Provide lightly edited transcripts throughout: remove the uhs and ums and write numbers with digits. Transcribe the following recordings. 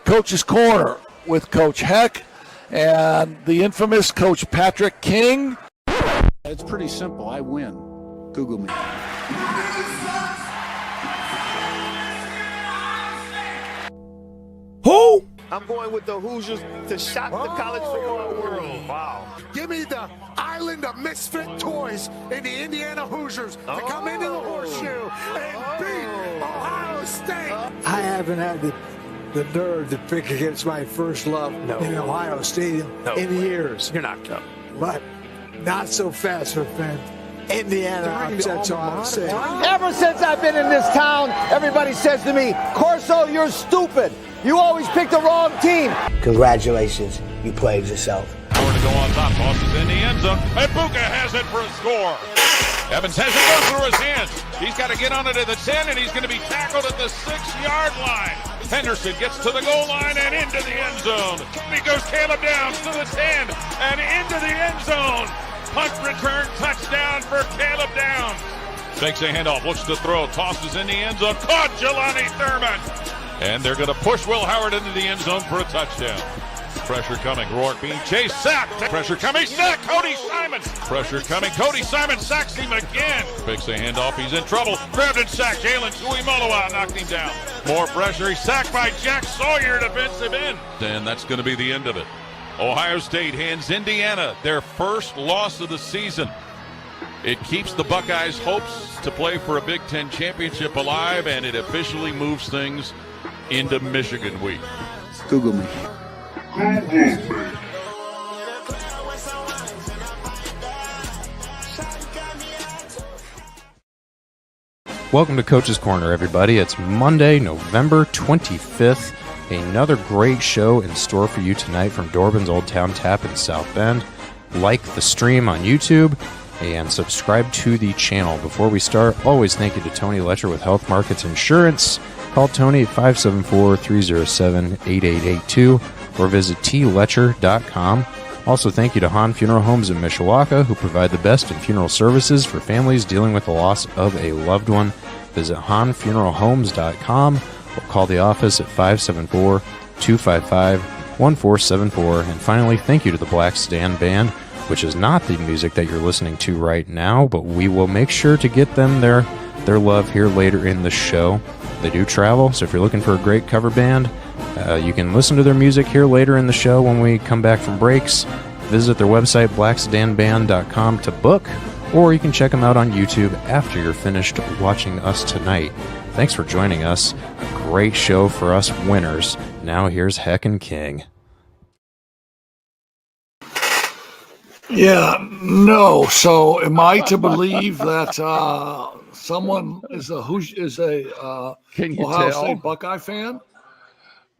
Coach's Corner with Coach Heck and the infamous Coach Patrick King. It's pretty simple. I win. Google me. Who? I'm going with the Hoosiers to shock the college football world. Wow. Give me the island of misfit toys in the Indiana Hoosiers to come into the horseshoe and beat Ohio State. I haven't had the nerve to pick against my first love in Ohio Stadium in years. You're not tough. But not so fast for fans. Indiana upsets Ohio State. Ever since I've been in this town, everybody says to me, Corso, you're stupid. You always pick the wrong team. Congratulations, you played yourself. Four to go on top, tosses in the end zone, and Buka has it for a score. Evans has it go through his hands. He's got to get on it at the 10, and he's going to be tackled at the 6-yard line. Henderson gets to the goal line and into the end zone. He goes Caleb Downs to the 10 and into the end zone. Punt return touchdown for Caleb Downs. Takes a handoff, looks to throw, tosses in the end zone. Caught Jelani Thurman. And they're going to push Will Howard into the end zone for a touchdown. Pressure coming. Rourke being chased. Sacked. Pressure coming. Sacked. Cody Simon. Pressure coming. Cody Simon sacks him again. Picks a handoff. He's in trouble. Grabbed and sacked. Jalen Tuimoloau knocked him down. More pressure. He's sacked by Jack Sawyer, defensive end. And that's going to be the end of it. Ohio State hands Indiana their first loss of the season. It keeps the Buckeyes' hopes to play for a Big Ten championship alive, and it officially moves things into Michigan week. Google me. Welcome to Coach's Corner, everybody. It's Monday, November 25th. Another great show in store for you tonight from Dorbin's Old Town Tap in South Bend. Like the stream on YouTube and subscribe to the channel. Before we start, always thank you to Tony Letcher with Health Markets Insurance. Call Tony at 574-307-8882 or visit tletcher.com. Also, thank you to Hahn Funeral Homes in Mishawaka, who provide the best in funeral services for families dealing with the loss of a loved one. Visit hahnfuneralhomes.com or call the office at 574-255-1474. And finally, thank you to the Black Sedan Band, which is not the music that you're listening to right now, but we will make sure to get them their love here later in the show. They do travel, so if you're looking for a great cover band, you can listen to their music here later in the show when we come back from breaks. Visit their website, blacksedanband.com, to book, or you can check them out on YouTube after you're finished watching us tonight. Thanks for joining us. A great show for us winners. Now here's Heck and King. Yeah, no. So am I to believe that someone is a Ohio State Buckeye fan?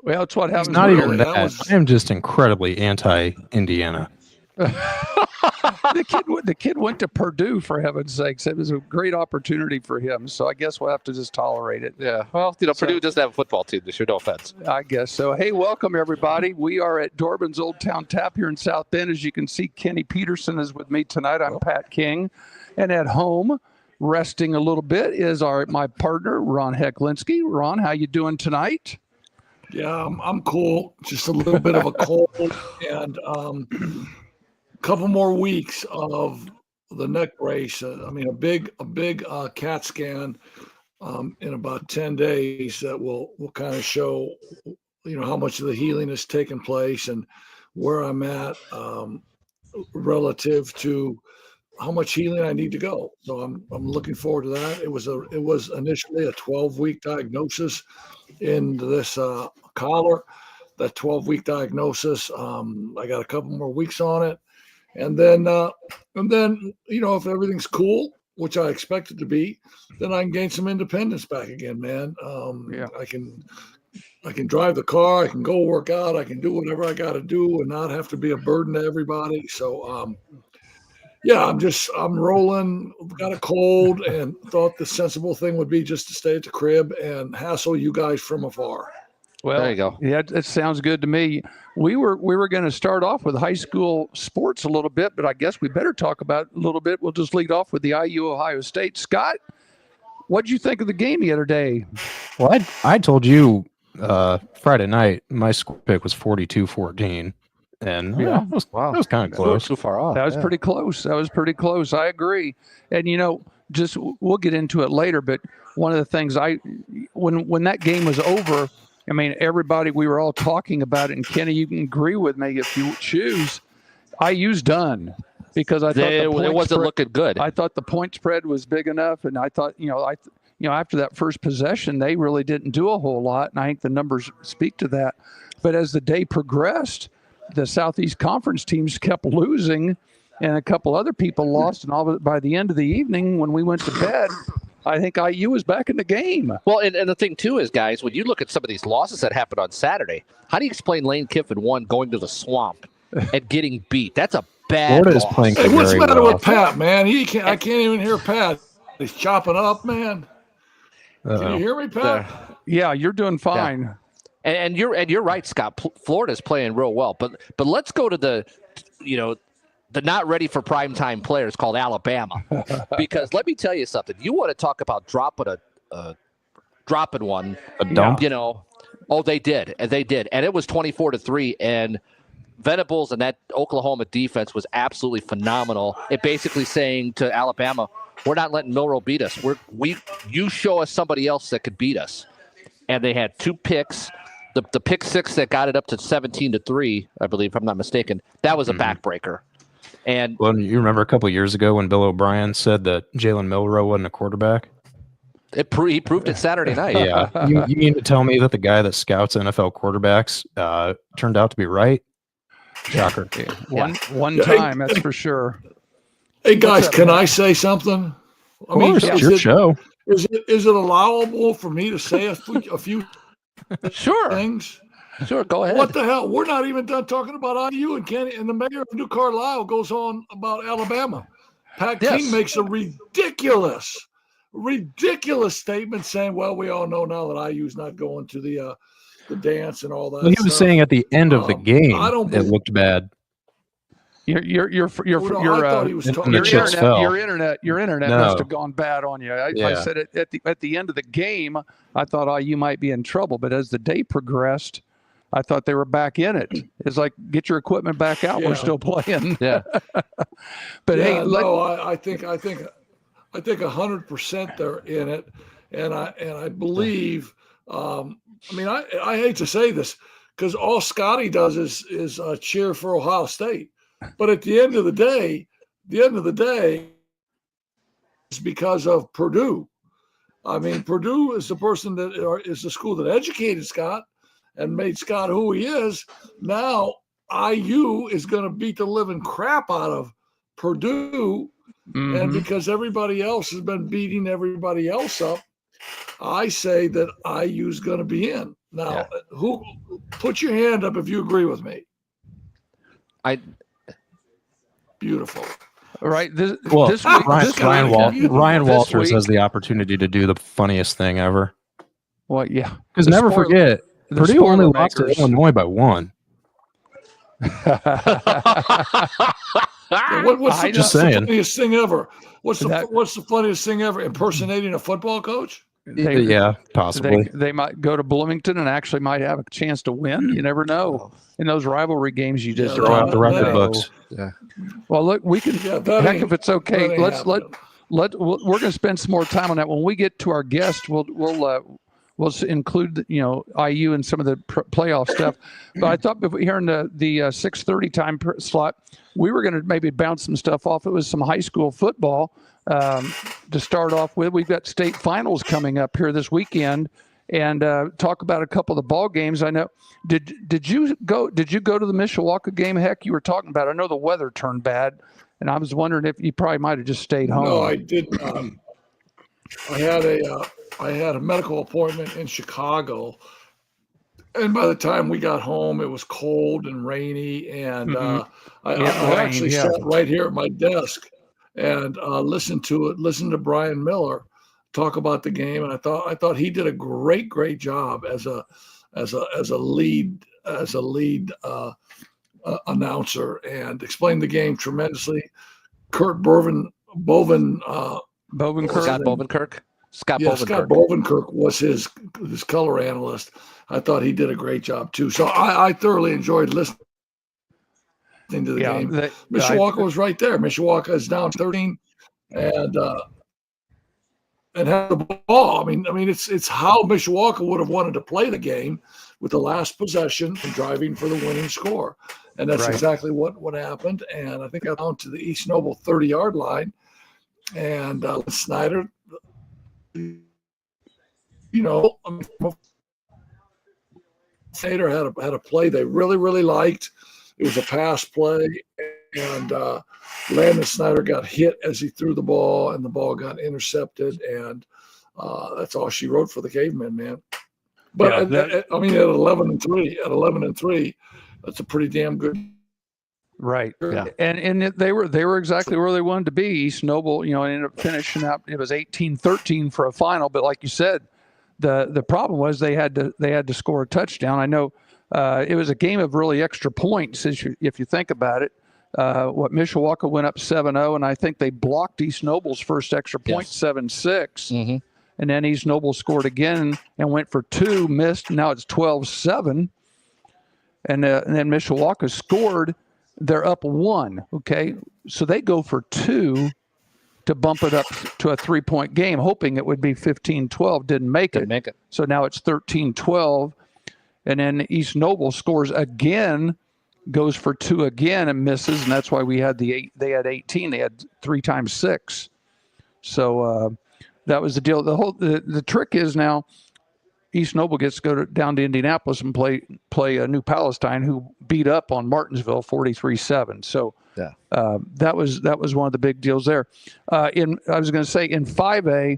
Well, it's what happens. Not even that. I am just incredibly anti-Indiana. The kid went to Purdue, for heaven's sakes. It was a great opportunity for him. So I guess we'll have to just tolerate it. Yeah. Well, Purdue doesn't have a football team this year. No offense. I guess so. Hey, welcome everybody. We are at Dorbin's Old Town Tap here in South Bend. As you can see, Kenny Peterson is with me tonight. I'm Pat King, and at home, resting a little bit, is my partner Ron Hecklinski. Ron, how you doing tonight? Yeah, I'm cool. Just a little bit of a cold and couple more weeks of the neck brace. A big CAT scan in about 10 days that will kind of show, how much of the healing has taken place and where I'm at relative to how much healing I need to go. So I'm looking forward to that. It was initially a 12-week diagnosis in this collar. That 12-week diagnosis, I got a couple more weeks on it. And then, if everything's cool, which I expect it to be, then I can gain some independence back again, man. I can drive the car, I can go work out, I can do whatever I got to do and not have to be a burden to everybody. So, I'm rolling, got a cold, and thought the sensible thing would be just to stay at the crib and hassle you guys from afar. Well, there you go. Yeah, it sounds good to me. We were going to start off with high school sports a little bit, but I guess we better talk about it a little bit. We'll just lead off with the IU Ohio State. Scott, what did you think of the game the other day? Well, I told you Friday night, my score pick was 42-14. And Yeah. it was kind of close. Too far off. That was pretty close. That was pretty close. I agree. And just we'll get into it later. But one of the things when that game was over, I mean, everybody, we were all talking about it. And Kenny, you can agree with me if you choose. IU's done because I thought it wasn't looking good. I thought the point spread was big enough, and I thought after that first possession, they really didn't do a whole lot, and I think the numbers speak to that. But as the day progressed, the Southeast Conference teams kept losing, and a couple other people lost. And all of it, by the end of the evening, when we went to bed, I think IU was back in the game. Well, and the thing, too, is, guys, when you look at some of these losses that happened on Saturday, how do you explain Lane Kiffin, going to the swamp and getting beat? That's a bad Florida loss. is playing Hey, what's the very matter well. with Pat, man? I can't even hear Pat. He's chopping up, man. Can you hear me, Pat? Yeah, you're doing fine. Yeah. And you're right, Scott. Florida's playing real well, but let's go to the not ready for primetime players called Alabama, because let me tell you something. You want to talk about dropping one, a dump. They did, and it was 24-3, and Venables and that Oklahoma defense was absolutely phenomenal. It basically saying to Alabama, we're not letting Milroe beat us. You show us somebody else that could beat us. And they had 2 picks. The pick 6 that got it up to 17-3, I believe, if I'm not mistaken, that was a backbreaker. And you remember a couple of years ago when Bill O'Brien said that Jalen Milroe wasn't a quarterback? He proved it Saturday night. Yeah. You mean to tell me that the guy that scouts NFL quarterbacks turned out to be right? Shocker. One time, that's for sure. Hey, guys, can I say something? Of course, it's your show. Is it allowable for me to say a few things? Sure, go ahead. What the hell? We're not even done talking about IU and Kenny, and the mayor of New Carlisle goes on about Alabama. Pat King makes a ridiculous statement saying, well, we all know now that IU's not going to the dance and all that. Well, he was saying at the end of the game, it looked bad. Your internet must have gone bad on you. I said it at the end of the game. I thought IU might be in trouble, but as the day progressed, I thought they were back in it. It's like, get your equipment back out. Yeah. We're still playing. Yeah. But I think 100% they're in it, and I believe. I hate to say this because all Scotty does is cheer for Ohio State. But at the end of the day, it's because of Purdue. I mean, Purdue is the person is the school that educated Scott and made Scott who he is. Now IU is going to beat the living crap out of Purdue, and because everybody else has been beating everybody else up, I say that IU is going to be in. Now, who put your hand up if you agree with me? Beautiful. Right. This week, Ryan Walters has the opportunity to do the funniest thing ever. Well, yeah. Because never forget, Purdue only lost to Illinois by 1. What's the funniest thing ever? What's the funniest thing ever? Impersonating a football coach? Possibly. They might go to Bloomington and actually might have a chance to win. You never know. In those rivalry games, you just throw out the record books. Yeah. Well, look, we can. Heck, if it's okay, we're going to spend some more time on that. When we get to our guest, we'll include IU and some of the playoff stuff. But I thought here in the 6:30 time slot, we were going to maybe bounce some stuff off. It was some high school football to start off with. We've got state finals coming up here this weekend, and talk about a couple of the ball games. I know. Did you go to the Mishawaka game? Heck, you were talking about it. I know the weather turned bad, and I was wondering if you probably might have just stayed home. No, I did. I had a medical appointment in Chicago, and by the time we got home, it was cold and rainy, and I actually sat right here at my desk and listened to Brian Miller talk about the game, and I thought he did a great job as a lead announcer and explained the game tremendously. Kurt Bovenkirk. Scott Yeah, Bovenkirk. Scott Bovenkirk was his color analyst. I thought he did a great job too. So I thoroughly enjoyed listening to the game. Mishawaka was right there. Mishawaka is down 13 and had the ball. I mean, it's how Mishawaka would have wanted to play the game, with the last possession and driving for the winning score, and that's exactly what happened. And I think I got down to the East Noble 30-yard line, and Snyder, Snyder had a play they really liked. It was a pass play, and Landon Snyder got hit as he threw the ball, and the ball got intercepted, and that's all she wrote for the Cavemen, man. But at 11-3, that's a pretty damn good. Right. Yeah. And they were exactly where they wanted to be. East Noble, ended up finishing up. It was 18-13 for a final, but like you said, the problem was they had to score a touchdown. I know it was a game of really extra points if you think about it. Mishawaka went up 7-0, and I think they blocked East Noble's first extra point 7-6. Mm-hmm. And then East Noble scored again and went for 2, missed. Now it's 12-7. And then Mishawaka scored. They're up 1. Okay. So they go for 2 to bump it up to a 3-point game, hoping it would be 15-12. Didn't make it. So now it's 13-12. And then East Noble scores again, goes for 2 again and misses. And that's why they had 18. They had 3 times 6. So, that was the deal. The trick is now East Noble gets to go down to Indianapolis and play New Palestine, who beat up on Martinsville 43-7. So that was one of the big deals there. I was going to say in 5A,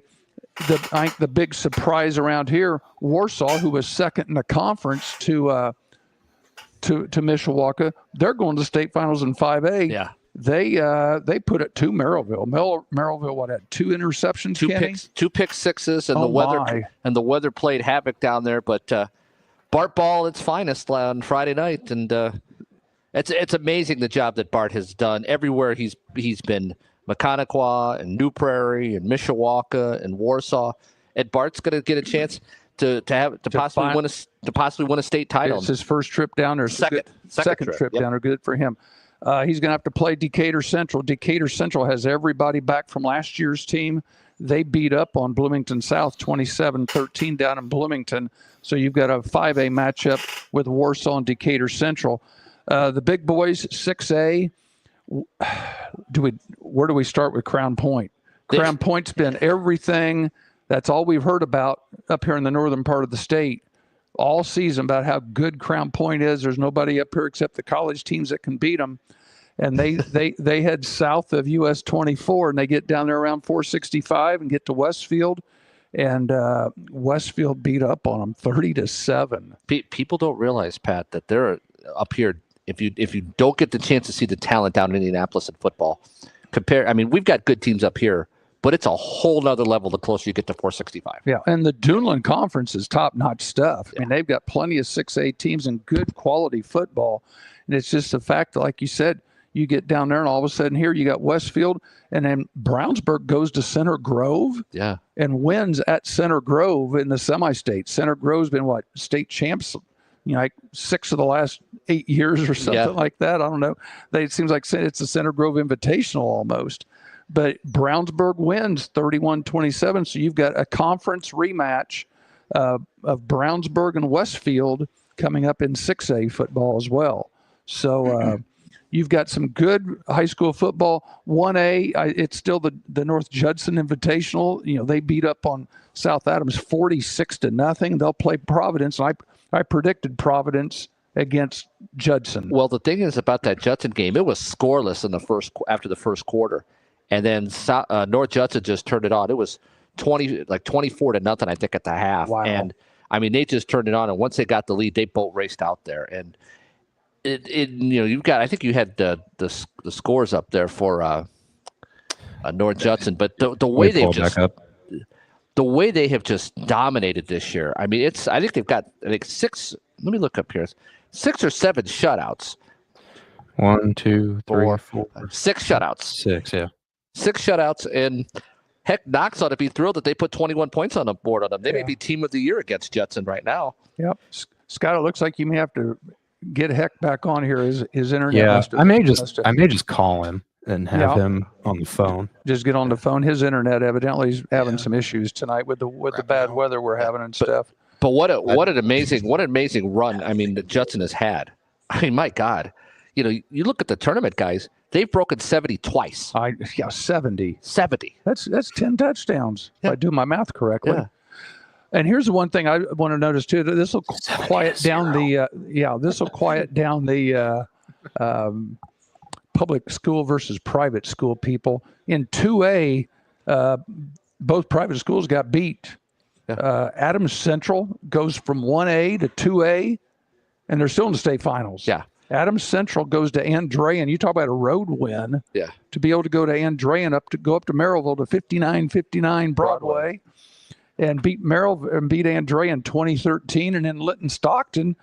I think the big surprise around here, Warsaw, who was second in the conference to Mishawaka, they're going to state finals in 5A. Yeah. They put it to Merrillville. Merrillville, had 2 interceptions, two pick sixes, and the weather played havoc down there. But Bart Ball, its finest on Friday night, and it's amazing the job that Bart has done everywhere he's been. Mechaniqua and New Prairie and Mishawaka and Warsaw, and Bart's going to get a chance to possibly win a state title. It's his first trip down there. Second trip down there. Good for him. He's going to have to play Decatur Central. Decatur Central has everybody back from last year's team. They beat up on Bloomington South 27-13 down in Bloomington. So you've got a 5A matchup with Warsaw and Decatur Central. The big boys, 6A. Where do we start with Crown Point? Crown Point's been everything. That's all we've heard about up here in the northern part of the state all season, about how good Crown Point is. There's nobody up here except the college teams that can beat them. And they head south of US 24, and they get down there around 465 and get to Westfield. And Westfield beat up on them 30-7. People don't realize, Pat, that they're up here. If you don't get the chance to see the talent down in Indianapolis in football, we've got good teams up here, but it's a whole nother level the closer you get to 465. Yeah, and the Duneland Conference is top-notch stuff. I mean, they've got plenty of 6A teams and good quality football. And it's just the fact that, like you said, you get down there and all of a sudden here you got Westfield, and then Brownsburg goes to Center Grove and wins at Center Grove in the semi-state. Center Grove's been, state champs, like 6 of the last 8 years or something like that. I don't know. It seems like it's a Center Grove Invitational almost. But Brownsburg wins 31-27, so you've got a conference rematch of Brownsburg and Westfield coming up in 6A football as well. So you've got some good high school football. 1A, it's still the North Judson Invitational. They beat up on South Adams 46-0. They'll play Providence. I predicted Providence against Judson. Well, the thing is about that Judson game, it was scoreless after the first quarter. And then North Judson just turned it on. It was 24-0, I think, at the half. Wow. And they just turned it on. And once they got the lead, they both raced out there. And you've got, I think you had the scores up there for North Judson. But the way they have just dominated this year. I think they've got 6. Let me look up here. 6 or 7 shutouts. 1, 2, 3, 4. 6 shutouts. 6, yeah. 6 shutouts, and Heck, Knox ought to be thrilled that they put 21 points on the board on them. They may be team of the year against Judson right now. Yep. Scott, it looks like you may have to get Heck back on here. His internet. Yeah, must have, I may just call him and have him on the phone. Just get on the phone. His internet evidently is having some issues tonight with the bad weather we're having and stuff. But what an amazing run. I mean, that Judson has had. I mean, my God, you look at the tournament guys. They've broken 70 twice. 70. 70. That's 10 touchdowns. Yeah. If I do my math correctly. Yeah. And here's the one thing I want to notice too. This will quiet down the public school versus private school people. In 2A, both private schools got beat. Yeah. Adams Central goes from 1A to 2A, and they're still in the state finals. Yeah. Adams Central goes to Andrean. You talk about a road win. Yeah. To be able to go to Andrean go up to Merrillville to 5959 Broadway. And beat Andrean in 2013, and then Linton Stockton.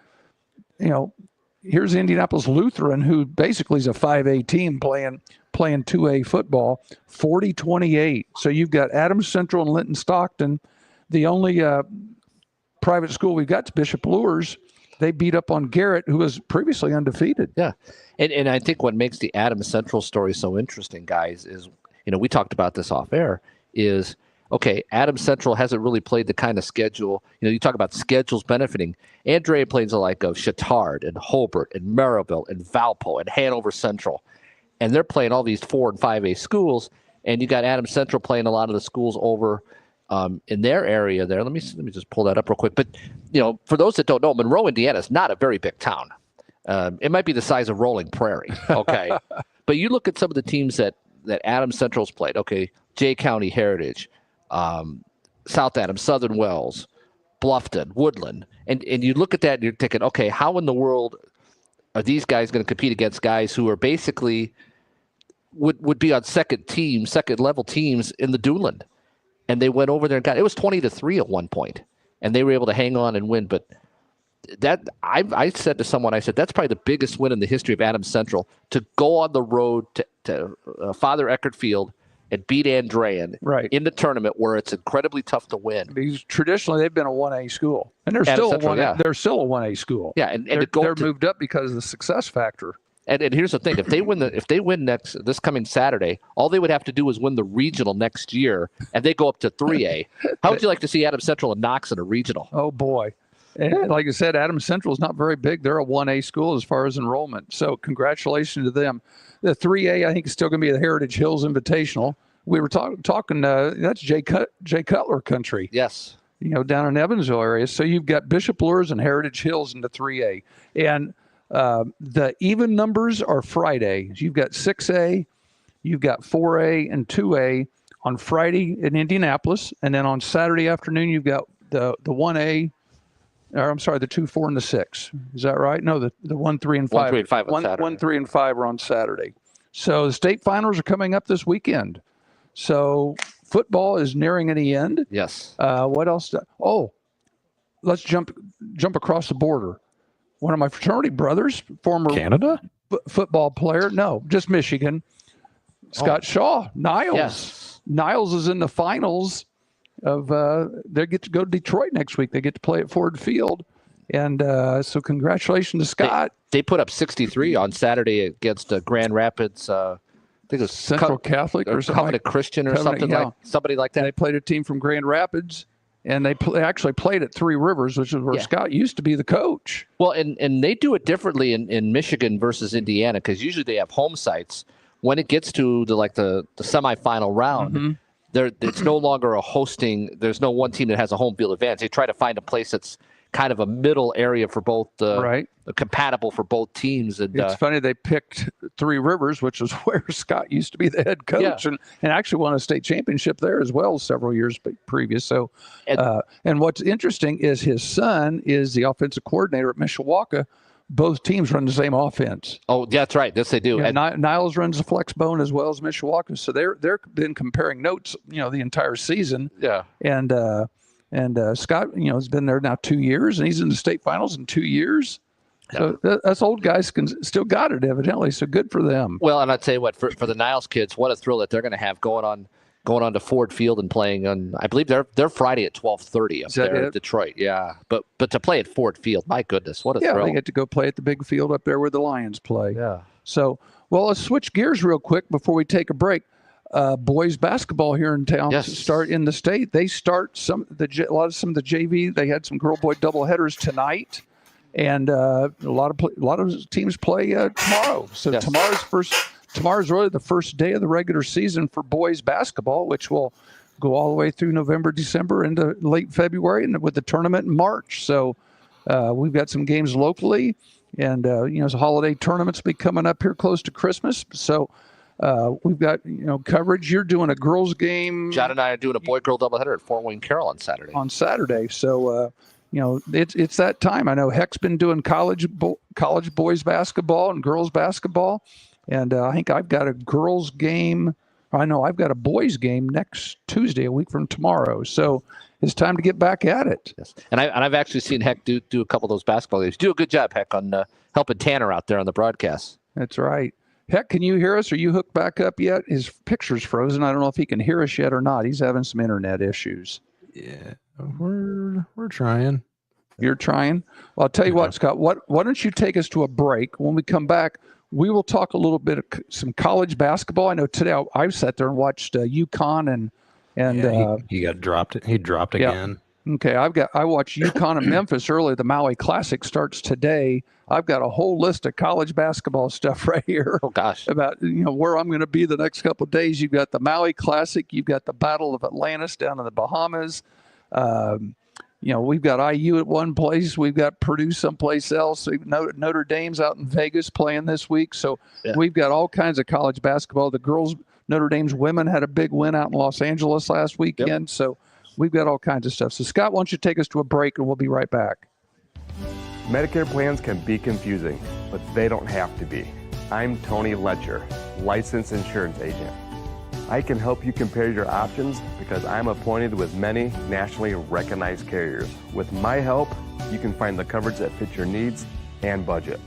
Here's Indianapolis Lutheran, who basically is a 5A team playing 2A football, 40-28. So you've got Adams Central and Linton Stockton. The only private school we've got is Bishop Luers. They beat up on Garrett, who was previously undefeated. Yeah, and I think what makes the Adams Central story so interesting, guys, is we talked about this off air. Is okay, Adams Central hasn't really played the kind of schedule. You talk about schedules benefiting. Andrea plays the like of Chittard and Hobart and Merrillville and Valpo and Hanover Central. And they're playing all these 4 and 5A schools. And you got Adams Central playing a lot of the schools over in their area there. Let me just pull that up real quick. But, for those that don't know, Monroe, Indiana is not a very big town. It might be the size of Rolling Prairie. Okay. But you look at some of the teams that Adams Central's played. Okay. Jay County Heritage. South Adams, Southern Wells, Bluffton, Woodland. And you look at that and you're thinking, okay, how in the world are these guys going to compete against guys who are basically would be on second level teams in the Duneland? And they went over there and it was 20-3 at one point, and they were able to hang on and win. But that I said to someone, I said, that's probably the biggest win in the history of Adams Central, to go on the road to Father Eckert Field and beat Andrean in the tournament where it's incredibly tough to win. Because traditionally they've been a 1A school, and they're still a 1A school. Yeah, and they're moved up because of the success factor. And here's the thing: if they win this coming Saturday, all they would have to do is win the regional next year, and they go up to 3A. How would you like to see Adams Central and Knox in a regional? Oh boy! And like I said, Adams Central is not very big. They're a 1A school as far as enrollment. So congratulations to them. The 3A, I think, is still going to be the Heritage Hills Invitational. We were talking. That's Jay Cutler country. Yes. Down in Evansville area. So you've got Bishop Luers and Heritage Hills in the 3A, and the even numbers are Friday. You've got 6A, you've got 4A and 2A on Friday in Indianapolis, and then on Saturday afternoon you've got the 1A. Or I'm sorry, the 2, 4, and the 6. Is that right? No, the 1, 3, and 5. 1, 3, and 5 on Saturday. 1, 3, and 5 are on Saturday. So the state finals are coming up this weekend. So football is nearing an end. Yes. What else? Let's jump across the border. One of my fraternity brothers, former Canada football player. No, just Michigan. Scott Shaw, Niles. Yes. Niles is in the finals. They get to go to Detroit next week. They get to play at Ford Field, and so congratulations to Scott. They put up 63 on Saturday against Grand Rapids. I think it was Central Catholic or something, Covenant Christian or something like that. They played a team from Grand Rapids, and they actually played at Three Rivers, which is where Scott used to be the coach. Well, and they do it differently in Michigan versus Indiana, because usually they have home sites. When it gets to the semifinal round. Mm-hmm. It's no longer a hosting. There's no one team that has a home field advantage. They try to find a place that's kind of a middle area for both, compatible for both teams. And it's funny they picked Three Rivers, which is where Scott used to be the head coach, and actually won a state championship there as well several years previous. So, and what's interesting is his son is the offensive coordinator at Mishawaka. Both teams run the same offense. Oh, that's right. Yes, they do. Yeah, and Niles runs the flex bone as well as Mishawaka. So they're been comparing notes, the entire season. Yeah. And Scott, has been there now 2 years, and he's in the state finals in 2 years. Yeah. So us old guys still got it evidently. So good for them. Well, and I'd say for the Niles kids, what a thrill that they're going to have going on going on to Ford Field and playing on. I believe they're Friday at 12:30 up there in Detroit. Yeah, but to play at Ford Field, my goodness, what a thrill! They get to go play at the big field up there where the Lions play. Yeah. So, well, let's switch gears real quick before we take a break. Boys basketball here in town start in the state. They start some of the JV. They had some girl boy double headers tonight, and a lot of teams play tomorrow. So tomorrow's really the first day of the regular season for boys basketball, which will go all the way through November, December into late February, and with the tournament in March. So we've got some games locally, and the holiday tournaments be coming up here close to Christmas. So we've got coverage. You're doing a girls game. John and I are doing a boy-girl doubleheader at Fort Wayne Carroll on Saturday. So it's that time. I know Heck's been doing college boys basketball and girls basketball, and I think I've got a girls game. I know I've got a boys game next Tuesday, a week from tomorrow. So it's time to get back at it. Yes, and I've actually seen Heck do a couple of those basketball games. Do a good job, Heck, on helping Tanner out there on the broadcast. That's right. Heck, can you hear us? Are you hooked back up yet? His picture's frozen. I don't know if he can hear us yet or not. He's having some internet issues. Yeah, we're trying. You're trying? Well, I'll tell you what, Scott. Why don't you take us to a break? When we come back, we will talk a little bit of some college basketball. I know today I've sat there and watched UConn and he got dropped. He dropped again. Okay, I watched UConn and Memphis early. The Maui Classic starts today. I've got a whole list of college basketball stuff right here. Oh gosh, about where I'm going to be the next couple of days. You've got the Maui Classic. You've got the Battle of Atlantis down in the Bahamas. We've got IU at one place. We've got Purdue someplace else. Notre Dame's out in Vegas playing this week. So we've got all kinds of college basketball. The girls, Notre Dame's women had a big win out in Los Angeles last weekend. Yep. So we've got all kinds of stuff. So Scott, why don't you take us to a break and we'll be right back. Medicare plans can be confusing, but they don't have to be. I'm Tony Ledger, licensed insurance agent. I can help you compare your options because I'm appointed with many nationally recognized carriers. With my help, you can find the coverage that fits your needs and budget.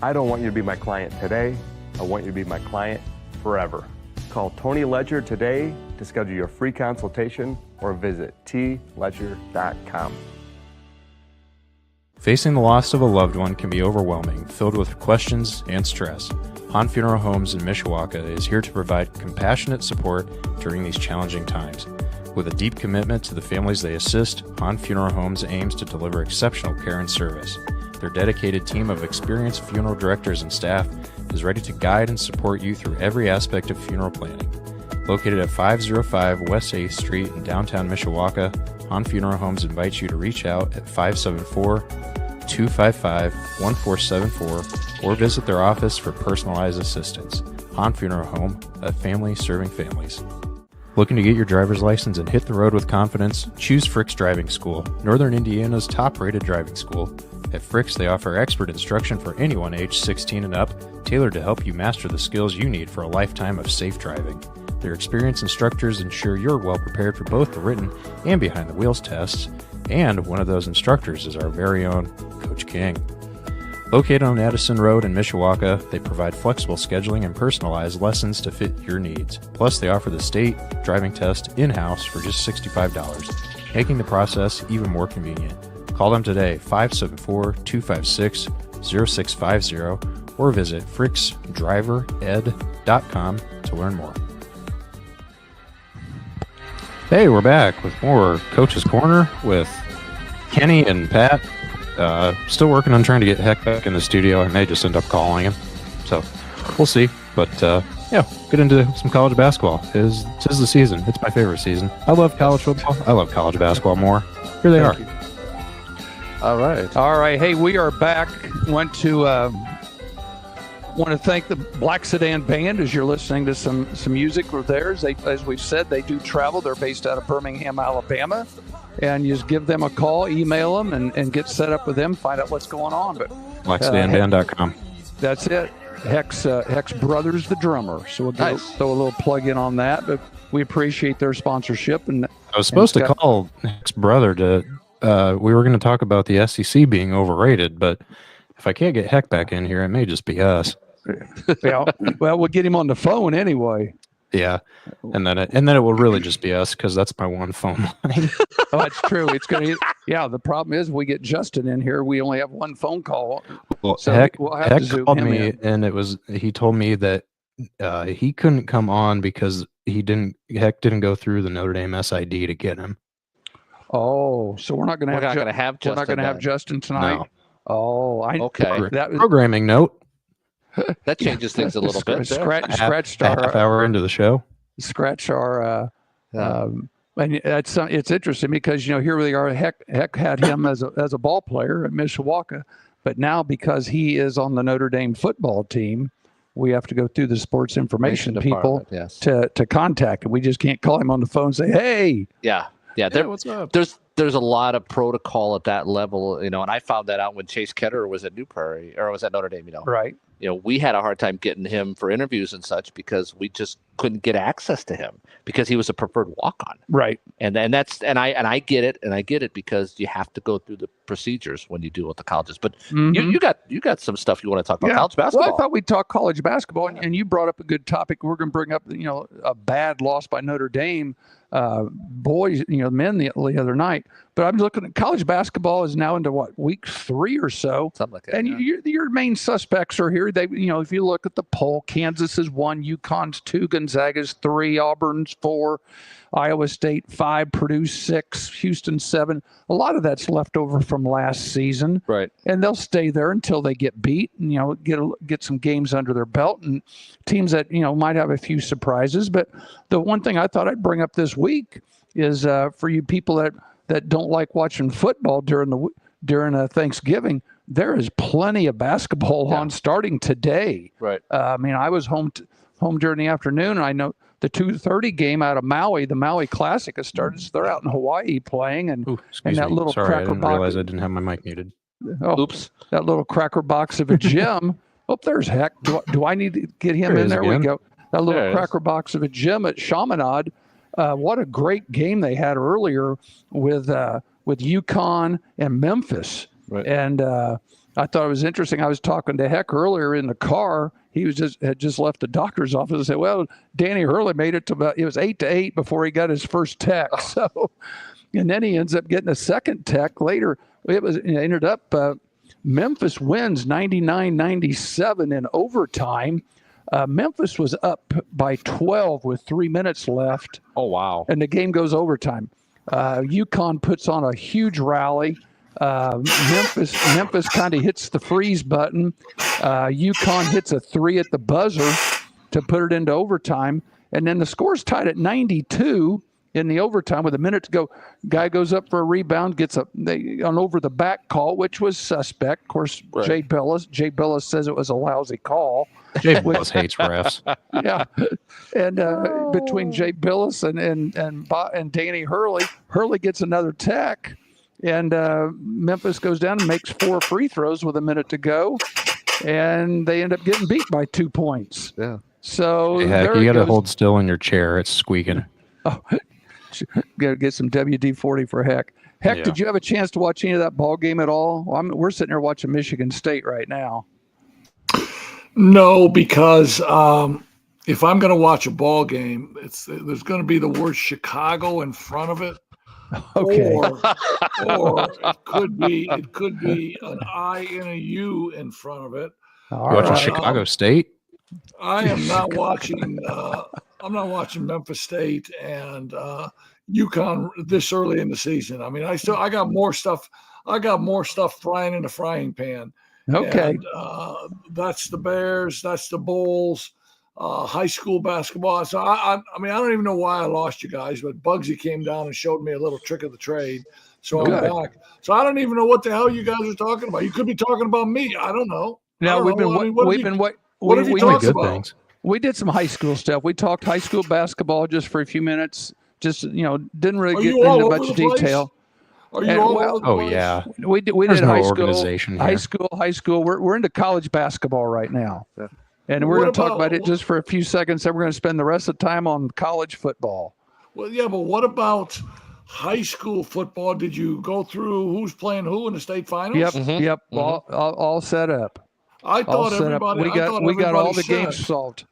I don't want you to be my client today. I want you to be my client forever. Call Tony Ledger today to schedule your free consultation or visit tledger.com. Facing the loss of a loved one can be overwhelming, filled with questions and stress. Han Funeral Homes in Mishawaka is here to provide compassionate support during these challenging times. With a deep commitment to the families they assist, Han Funeral Homes aims to deliver exceptional care and service. Their dedicated team of experienced funeral directors and staff is ready to guide and support you through every aspect of funeral planning. Located at 505 West 8th Street in downtown Mishawaka, Han Funeral Homes invites you to reach out at 574-255-1474 or visit their office for personalized assistance. Han Funeral Home, a family serving families. Looking to get your driver's license and hit the road with confidence? Choose Frick's Driving School, Northern Indiana's top-rated driving school. At Frick's, they offer expert instruction for anyone aged 16 and up, tailored to help you master the skills you need for a lifetime of safe driving. Their experienced instructors ensure you're well prepared for both the written and behind-the-wheels tests, and one of those instructors is our very own Coach King. Located on Addison Road in Mishawaka, they provide flexible scheduling and personalized lessons to fit your needs. Plus, they offer the state driving test in-house for just $65, making the process even more convenient. Call them today, 574-256-0650, or visit fricksdrivered.com to learn more. Hey, we're back with more Coach's Corner with Kenny and Pat. Still working on trying to get Heck back in the studio. I may just end up calling him. So we'll see. But get into some college basketball. Tis the season. It's my favorite season. I love college football. I love college basketball more. Here they are. All right. Hey, we are back. Want to thank the Black Sedan Band as you're listening to some music of theirs. As we've said, they do travel. They're based out of Birmingham, Alabama. And you just give them a call, email them, and get set up with them, find out what's going on. But BlackSedanBand.com. That's it. Heck's brother's the drummer. So we'll throw a little plug in on that. But we appreciate their sponsorship. And I was supposed to call Heck's brother to we were going to talk about the SEC being overrated, but if I can't get Heck back in here, it may just be us. Well, we'll get him on the phone anyway. Yeah, and then it will really just be us because that's my one phone line. Oh, that's true. It's gonna. Yeah, the problem is we get Justin in here. We only have one phone call. Well, So Heck, we'll have Heck to zoom called him me, in. and he told me that he couldn't come on because Heck didn't go through the Notre Dame SID to get him. Oh, so we're not going to have. We're not going to have We're Justin. not going to have Justin tonight. No. Oh, Okay. That was Programming note. That changes things a little bit. Scratched half hour into the show. Scratch our. And it's interesting because here we are. Heck had him as a ball player at Mishawaka, but now because he is on the Notre Dame football team, we have to go through the sports information people to contact him. We just can't call him on the phone and say, "Hey." Yeah. What's up? There's a lot of protocol at that level, and I found that out when Chase Ketterer was at New Prairie or was at Notre Dame. Right. We had a hard time getting him for interviews and such because we just couldn't get access to him because he was a preferred walk-on. Right. And I get it because you have to go through the procedures when you deal with the colleges. But you got some stuff you want to talk about college basketball. Well, I thought we'd talk college basketball, and you brought up a good topic. We're going to bring up a bad loss by Notre Dame boys, men the other night. But I'm looking at college basketball is now into week 3 or so, something like that. And your main suspects are here. They, if you look at the poll, Kansas is 1, UConn's 2, Gonzaga's 3, Auburn's 4, Iowa State 5, Purdue 6, Houston 7. A lot of that's left over from last season, right? And they'll stay there until they get beat, and get some games under their belt, and teams that might have a few surprises. But the one thing I thought I'd bring up this week is for you people that don't like watching football during Thanksgiving, there is plenty of basketball on starting today. Right. I was home during the afternoon, and I know the 2:30 game out of Maui, the Maui Classic, has started. So they're out in Hawaii playing, and that little Sorry, cracker I didn't box. realize I didn't have my mic muted. Oh, oops! That little cracker box of a gym. Oh, there's Heck. Do I need to get him in there? Again. We go. That little There cracker box of a gym at Chaminade. What a great game they had earlier with UConn and Memphis. Right. And I thought it was interesting. I was talking to Heck earlier in the car. He had just left the doctor's office and said, "Well, Danny Hurley made it to it was 8-8 before he got his first tech." So, and then he ends up getting a second tech later. It ended up Memphis wins 99-97 in overtime. Memphis was up by 12 with 3 minutes left. Oh, wow. And the game goes overtime. UConn puts on a huge rally. Memphis kind of hits the freeze button. UConn hits a 3 at the buzzer to put it into overtime. And then the score's tied at 92 in the overtime with a minute to go. Guy goes up for a rebound, gets an over the back call, which was suspect. Of course, right. Jay Billis says it was a lousy call. Jay Billis hates refs. Yeah, and between Jay Billis and Danny Hurley gets another tech, and Memphis goes down and makes 4 free throws with a minute to go, and they end up getting beat by 2 points. Yeah. So hey, Heck, you got to hold still in your chair. It's squeaking. Oh, got to get some WD-40 for Heck. Heck, did you have a chance to watch any of that ball game at all? We're sitting there watching Michigan State right now. No, because if I'm going to watch a ball game, there's going to be the word Chicago in front of it. Okay. Or it could be an I and a U in front of it. All watching right. Chicago State? I am not watching. I'm not watching Memphis State and UConn this early in the season. I mean, I got more stuff. I got more stuff frying in the frying pan. Okay. And, that's the Bears. That's the Bulls. High school basketball. So I mean, I don't even know why I lost you guys, but Bugsy came down and showed me a little trick of the trade. So I'm back. So I don't even know what the hell you guys are talking about. You could be talking about me. I don't know. No, what have you talked about? Things. We did some high school stuff. We talked high school basketball just for a few minutes. Just didn't really get into much detail. Are you all over the oh place? yeah, we did no high organization school. High school. We're into college basketball right now, and we're going to talk about it just for a few seconds. Then we're going to spend the rest of the time on college football. Well, yeah, but what about high school football? Did you go through who's playing who in the state finals? Yep, yep, all set up. I thought everybody. We got all the games solved.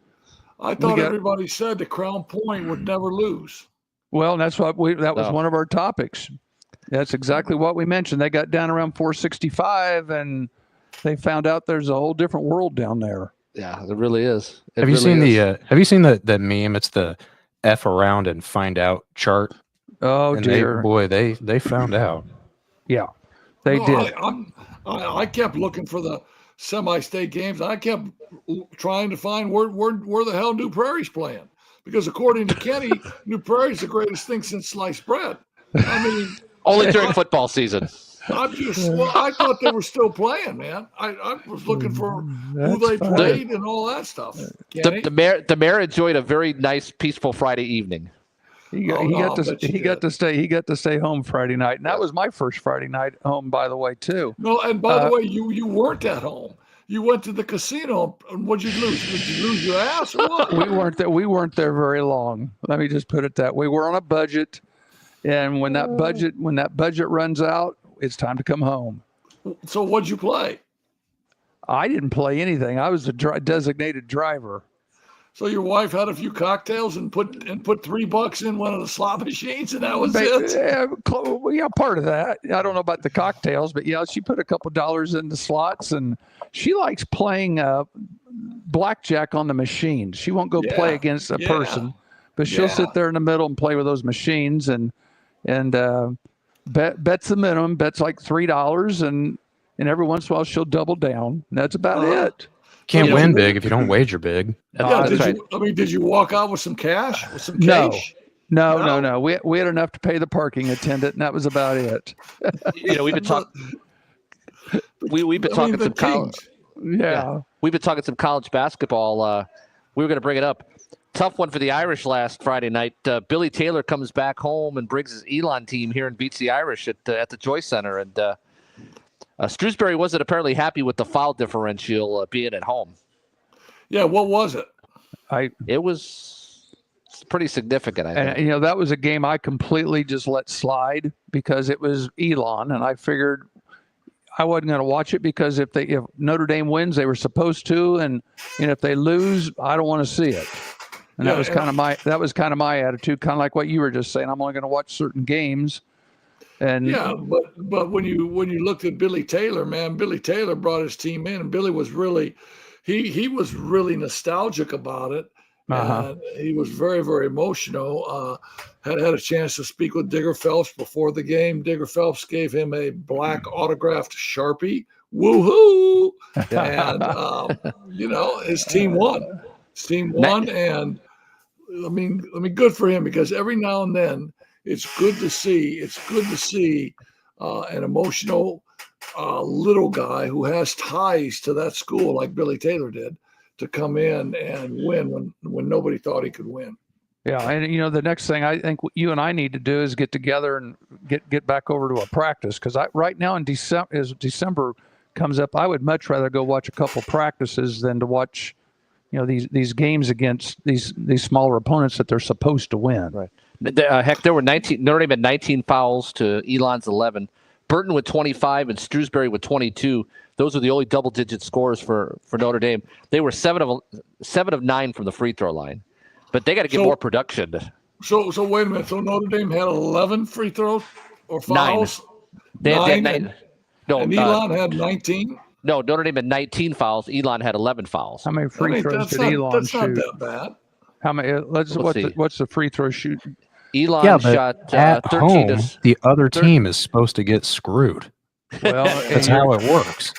I thought everybody said the Crown Point would never lose. Well, that's what that was one of our topics. That's exactly what we mentioned. They got down around 465, and they found out there's a whole different world down there. Yeah, there really is. Have you seen the meme? It's the F around and find out chart. Oh, and dear. They found out. Yeah, they did. I kept looking for the semi-state games. I kept trying to find where the hell New Prairie's playing. Because according to Kenny, New Prairie's the greatest thing since sliced bread. I mean, only during football season. I thought they were still playing, man. I was looking for who they played and all that stuff. The mayor enjoyed a very nice, peaceful Friday evening. He got to stay home Friday night, and that was my first Friday night home, by the way, too. No, and by the way, you weren't at home. You went to the casino, and what'd you lose? Did you lose your ass or what? We weren't there very long. Let me just put it that way. We're on a budget, and when that budget runs out, it's time to come home. So what'd you play? I didn't play anything. I was a designated driver. So your wife had a few cocktails and put $3 in one of the slot machines, and that was it. Yeah, part of that. I don't know about the cocktails, but yeah, she put a couple dollars in the slots, and she likes playing blackjack on the machines. She won't go play against a person, but she'll sit there in the middle and play with those machines, and bets the minimum. Bets like $3, and every once in a while she'll double down. And that's about it. Can't win big if you don't wager big. Did you walk out with some cash? With some cash? No. We had enough to pay the parking attendant, and that was about it. We've been talking. We've been talking some college. Yeah, we've been talking some college basketball. We were going to bring it up. Tough one for the Irish last Friday night. Billy Taylor comes back home and brings his Elon team here and beats the Irish at the Joyce Center. And Shrewsbury wasn't apparently happy with the foul differential being at home. Yeah, what was it? It was pretty significant, I think. And, that was a game I completely just let slide because it was Elon, and I figured I wasn't going to watch it because if Notre Dame wins, they were supposed to, and if they lose, I don't want to see it. And that was kind of my attitude, kind of like what you were just saying. I'm only going to watch certain games. And but when you looked at Billy Taylor, man, Billy Taylor brought his team in, and Billy was really he was really nostalgic about it. And he was very, very emotional. Had a chance to speak with Digger Phelps before the game. Digger Phelps gave him a black autographed Sharpie. Woohoo! And his team won. His team won, and I mean, good for him because every now and then. It's good to see an emotional little guy who has ties to that school like Billy Taylor did to come in and win when nobody thought he could win. Yeah, and the next thing I think you and I need to do is get together and get back over to a practice because right now in December, as December comes up, I would much rather go watch a couple practices than to watch these games against these smaller opponents that they're supposed to win. Right. Heck, there were 19. Notre Dame had 19 fouls to Elon's 11. Burton with 25 and Shrewsbury with 22. Those were the only double-digit scores for Notre Dame. They were 7 of 9 from the free throw line, but they got to get more production. So wait a minute. So Notre Dame had 11 free throws or fouls. 9. They had 9. No, and Elon had 19. No, Notre Dame had 19 fouls. Elon had 11 fouls. How many free throws did Elon shoot? That's not that bad. How many? What's the free throw shoot? Elon shot at 13. Home, the other team is supposed to get screwed. Well, that's how it works.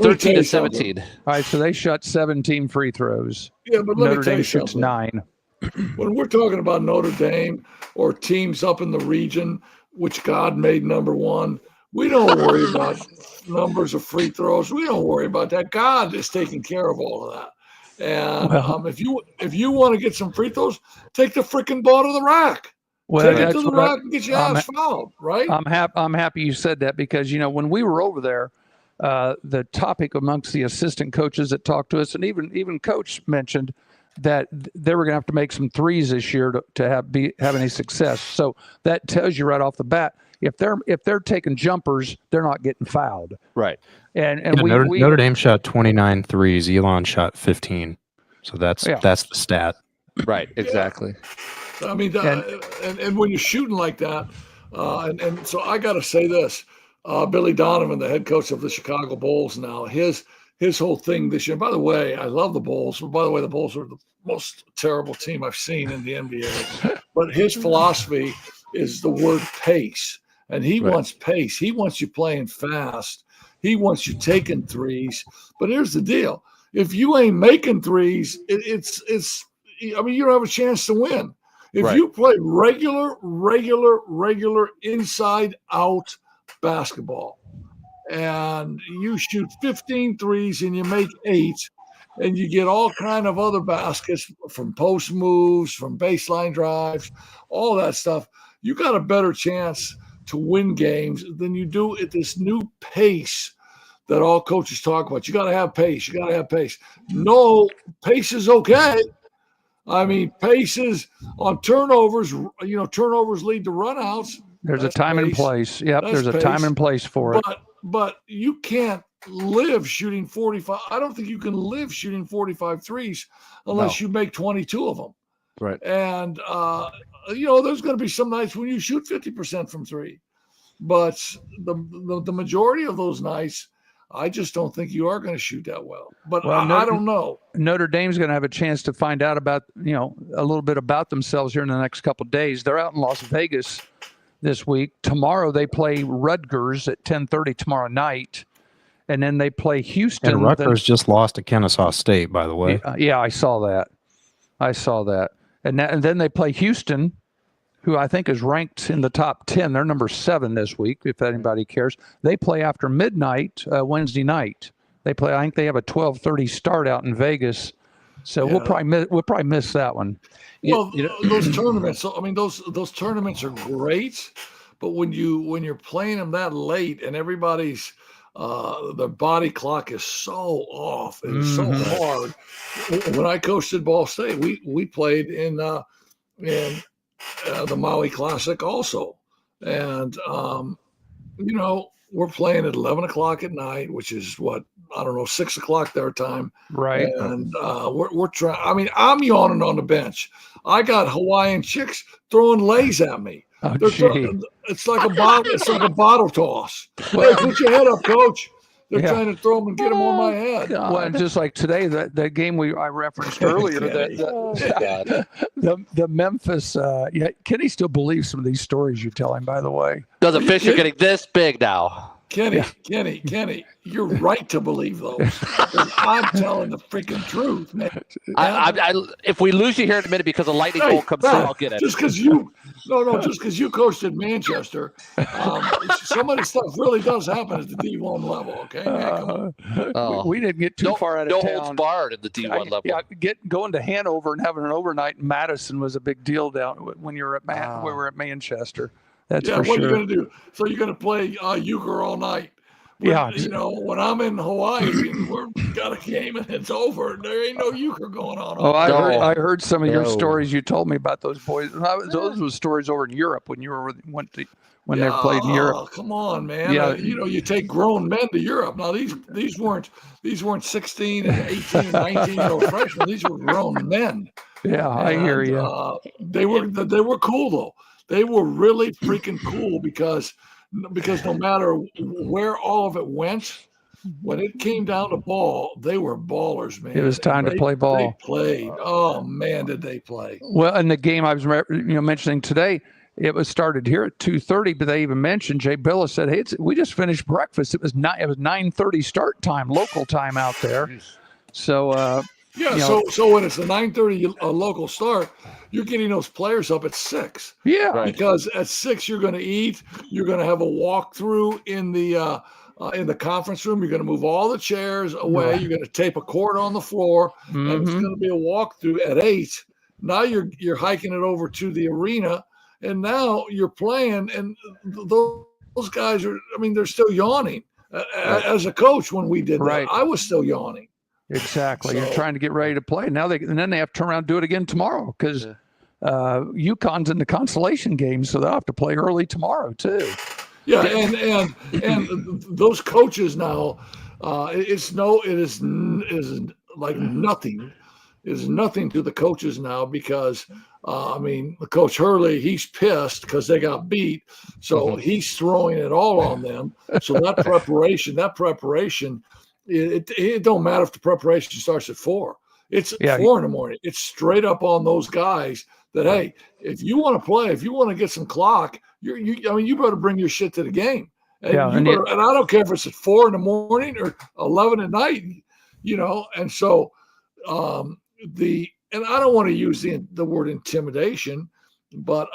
13 to 17. All right, so they shot 17 free throws. Yeah, but let Notre me tell Dame you shoots something. 9. When we're talking about Notre Dame or teams up in the region, which God made number one, we don't worry about numbers of free throws. We don't worry about that. God is taking care of all of that. And if you want to get some free throws, take the freaking ball to the rack. Take it to the rack and get your ass fouled, right? I'm happy you said that because when we were over there, the topic amongst the assistant coaches that talked to us, and even coach mentioned that they were going to have to make some threes this year to have any success. So that tells you right off the bat, if they're taking jumpers, they're not getting fouled. Right. And Notre Dame shot 29 threes. Elon shot 15. So that's the stat. Right, exactly. I mean, and when you're shooting like that, and so I got to say this, Billy Donovan, the head coach of the Chicago Bulls now, his whole thing this year. By the way, I love the Bulls. By the way, the Bulls are the most terrible team I've seen in the NBA. But his philosophy is the word pace, and he wants pace. He wants you playing fast. He wants you taking threes. But here's the deal: if you ain't making threes, it's. I mean, you don't have a chance to win. If you play regular inside out basketball and you shoot 15 threes and you make 8 and you get all kind of other baskets from post moves, from baseline drives, all that stuff, you got a better chance to win games than you do at this new pace that all coaches talk about. You got to have pace. You got to have pace. No, pace is okay. I mean, paces on turnovers, turnovers lead to runouts. There's a time and place. Yep, there's a time and place for it. But you can't live shooting 45. I don't think you can live shooting 45 threes unless you make 22 of them. Right. And, there's going to be some nights when you shoot 50% from three. But the majority of those nights, I just don't think you are going to shoot that well. But I don't know. Notre Dame's going to have a chance to find out about, a little bit about themselves here in the next couple of days. They're out in Las Vegas this week. Tomorrow they play Rutgers at 10:30 tomorrow night. And then they play Houston. And Rutgers just lost to Kennesaw State, by the way. Yeah, I saw that. And then they play Houston, who I think is ranked in the top 10. They're number 7 this week, if anybody cares. They play after midnight Wednesday night. I think they have a 12:30 start out in Vegas. So we'll probably miss that one. Well, those tournaments. I mean, those tournaments are great, but when you're playing them that late and everybody's the body clock is so off and it's so hard. When I coached at Ball State, we played in the Maui Classic also, and we're playing at 11 o'clock at night, which is 6 o'clock their time. Right. And we're trying. I mean, I'm yawning on the bench. I got Hawaiian chicks throwing lays at me. Oh, it's like a bottle. It's like a bottle toss. Hey, put your head up, coach. They're trying to throw them and get them on my head. Well, and just like today, that game I referenced earlier, the Memphis. Kenny still believes some of these stories you tell him. By the way, the fish are getting this big now. Kenny, you're right to believe those. I'm telling the freaking truth, man. If we lose you here in a minute because a lightning bolt comes through, I'll get it. Just because you coached at Manchester, some of the stuff really does happen at the D1 level. Okay, man, come on. We didn't get too far out of town. No holds barred at the D1 level. Yeah, going to Hanover and having an overnight in Madison was a big deal down when you were at we were at Manchester. That's for sure. What are you going to do? So you're going to play euchre all night? When I'm in Hawaii, we've got a game and it's over. There ain't no euchre going on. I heard some of your stories you told me about those boys. Those were stories over in Europe when they played in Europe. Oh, come on, man. Yeah. You take grown men to Europe. Now these weren't 16 and 18 and 19-year-old freshmen. These were grown men. Yeah, I hear you. They were cool though. They were really freaking cool because no matter where all of it went, when it came down to ball, they were ballers, man. It was time to play ball. They played. Oh man, did they play? Well, in the game I was mentioning today, it was started here at 2:30, but they even mentioned Jay Billis said, "Hey, we just finished breakfast. It was 9:30 start time, local time out there." So. So when it's a 9:30 local start, you're getting those players up at 6. Yeah, right. Because at 6 you're going to eat. You're going to have a walkthrough in the conference room. You're going to move all the chairs away. Right. You're going to tape a cord on the floor, and it's going to be a walkthrough at 8. Now you're hiking it over to the arena, and now you're playing. And those guys are. I mean, they're still yawning. As a coach, when we did that, I was still yawning. Exactly. You're trying to get ready to play. Now then they have to turn around and do it again tomorrow because UConn's in the consolation game, so they'll have to play early tomorrow too. Yeah, and those coaches now, it is like nothing is nothing to the coaches now because, I mean, Coach Hurley, he's pissed because they got beat. So he's throwing it all on them. So that preparation, it don't matter if the preparation starts at 4. It's 4 in the morning. It's straight up on those guys that, hey, if you want to play, if you want to get some clock, you better bring your shit to the game. And, and I don't care if it's at 4 in the morning or 11 at night, and so and I don't want to use the word intimidation, but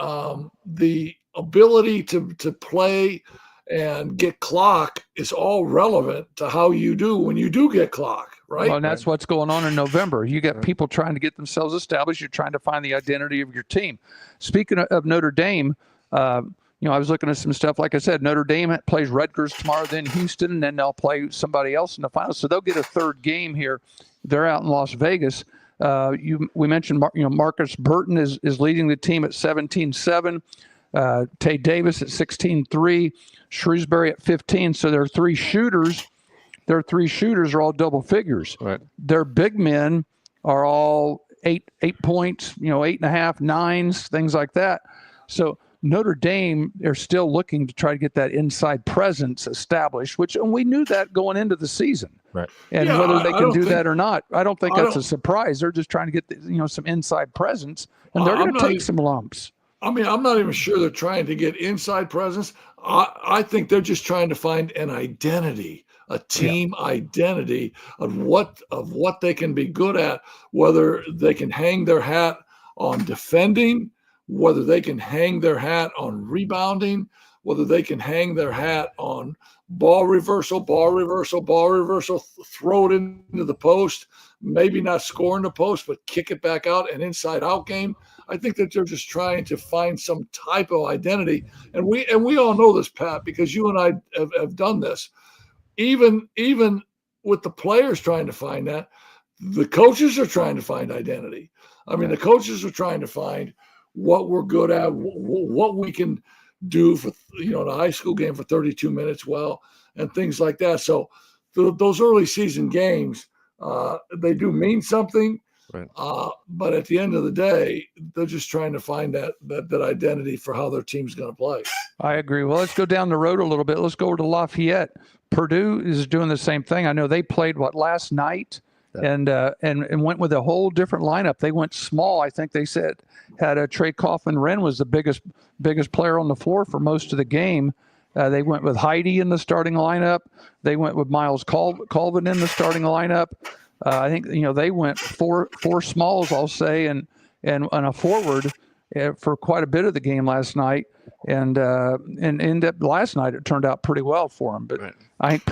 the ability to play and get clock is all relevant to how you do when you do get clock, right? Well, and that's what's going on in November. You got people trying to get themselves established. You're trying to find the identity of your team. Speaking of Notre Dame, I was looking at some stuff. Like I said, Notre Dame plays Rutgers tomorrow, then Houston, and then they'll play somebody else in the finals. So they'll get a third game here. They're out in Las Vegas. We mentioned, Marcus Burton is leading the team at 17-7. Tay Davis at 16-3. Shrewsbury at 15. So their three shooters are all double figures. Right. Their big men are all 8 points, 8.5, 9s, things like that. So Notre Dame, they're still looking to try to get that inside presence established, and we knew that going into the season. Right. And whether they can do that or not, I don't think that's a surprise. They're just trying to get some inside presence, and they're going to take some lumps. I mean, I'm not even sure they're trying to get inside presence. I think they're just trying to find an identity, a team identity of what they can be good at, whether they can hang their hat on defending, whether they can hang their hat on rebounding, whether they can hang their hat on ball reversal, throw it into the post, maybe not score in the post, but kick it back out, an inside-out game. I think that they're just trying to find some type of identity. And we all know this, Pat, because you and I have done this. Even with the players trying to find that, the coaches are trying to find identity. I mean, the coaches are trying to find what we're good at, what we can do for, the high school game for 32 minutes well, and things like that. So those early season games, they do mean something. Right. But at the end of the day, they're just trying to find that identity for how their team's going to play. I agree. Well, let's go down the road a little bit. Let's go over to Lafayette. Purdue is doing the same thing. I know they played last night, and went with a whole different lineup. They went small. I think they said had Trey Kaufman-Wren was the biggest player on the floor for most of the game. They went with Heidi in the starting lineup. They went with Miles Colvin in the starting lineup. I think they went four smalls, I'll say, and a forward for quite a bit of the game last night, and ended up last night it turned out pretty well for them. But I think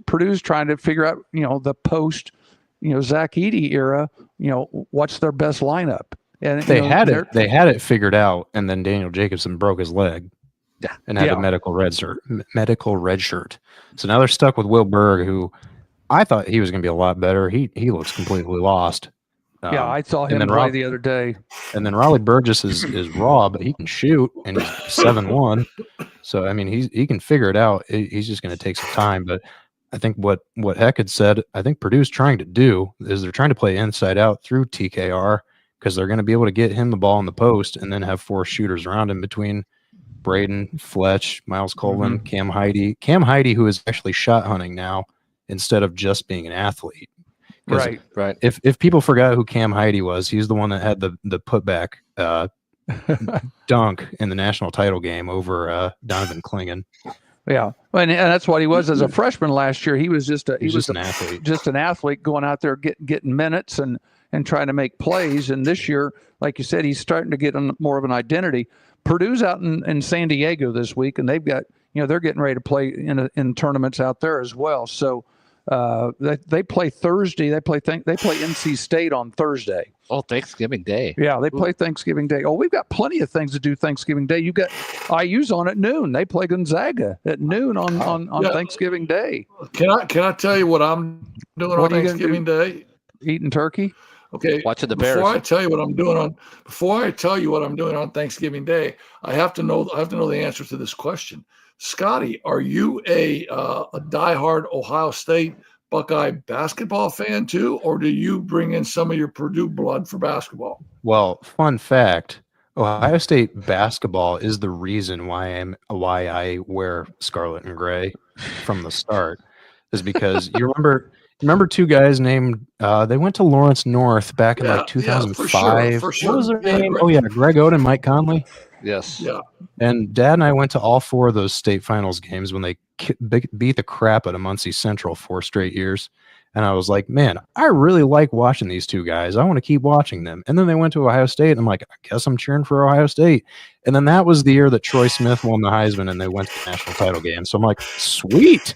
Purdue's trying to figure out the post Zach Edey era, what's their best lineup. And they had it figured out, and then Daniel Jacobson broke his leg. Yeah, and had a medical red shirt. So now they're stuck with Will Berg, who I thought he was going to be a lot better. He looks completely lost. I saw him play the other day. And then Raleigh Burgess is raw, but he can shoot, and he's 7'1". So I mean, he can figure it out. He's just going to take some time. But I think what Heck had said, I think Purdue's trying to do is they're trying to play inside out through TKR, because they're going to be able to get him the ball in the post and then have 4 shooters around him between Braden, Fletch, Miles Colvin, Cam Heidi, who is actually shot hunting now instead of just being an athlete. Right. If people forgot who Cam Heidi was, he's the one that had the putback dunk in the national title game over Donovan Klingen. Yeah, and that's what he was as a freshman last year. He was just an athlete, just an athlete going out there getting minutes and trying to make plays. And this year, like you said, he's starting to get more of an identity. Purdue's out in San Diego this week, and they've got they're getting ready to play in tournaments out there as well. So they play Thursday. They play NC State on Thursday. Oh, Thanksgiving Day. Yeah, they play Thanksgiving Day. Oh, we've got plenty of things to do Thanksgiving Day. You got IU's on at noon. They play Gonzaga at noon on Thanksgiving Day. Can I tell you what I'm doing on Thanksgiving Day? Eating turkey. Okay. Watching the Bears. Before I tell you what I'm doing on Thanksgiving Day, I have to know the answer to this question. Scotty, are you a diehard Ohio State Buckeye basketball fan too, or do you bring in some of your Purdue blood for basketball? Well, fun fact, Ohio State basketball is the reason why I wear scarlet and gray from the start, is because you remember two guys named they went to Lawrence North back in like 2005. For sure. What was their name? Greg Oden, Mike Conley. Yes. Yeah. And Dad and I went to all 4 of those state finals games when they beat the crap out of Muncie Central 4 straight years. And I was like, man, I really like watching these two guys. I want to keep watching them. And then they went to Ohio State. And I'm like, I guess I'm cheering for Ohio State. And then that was the year that Troy Smith won the Heisman and they went to the national title game. So I'm like, sweet.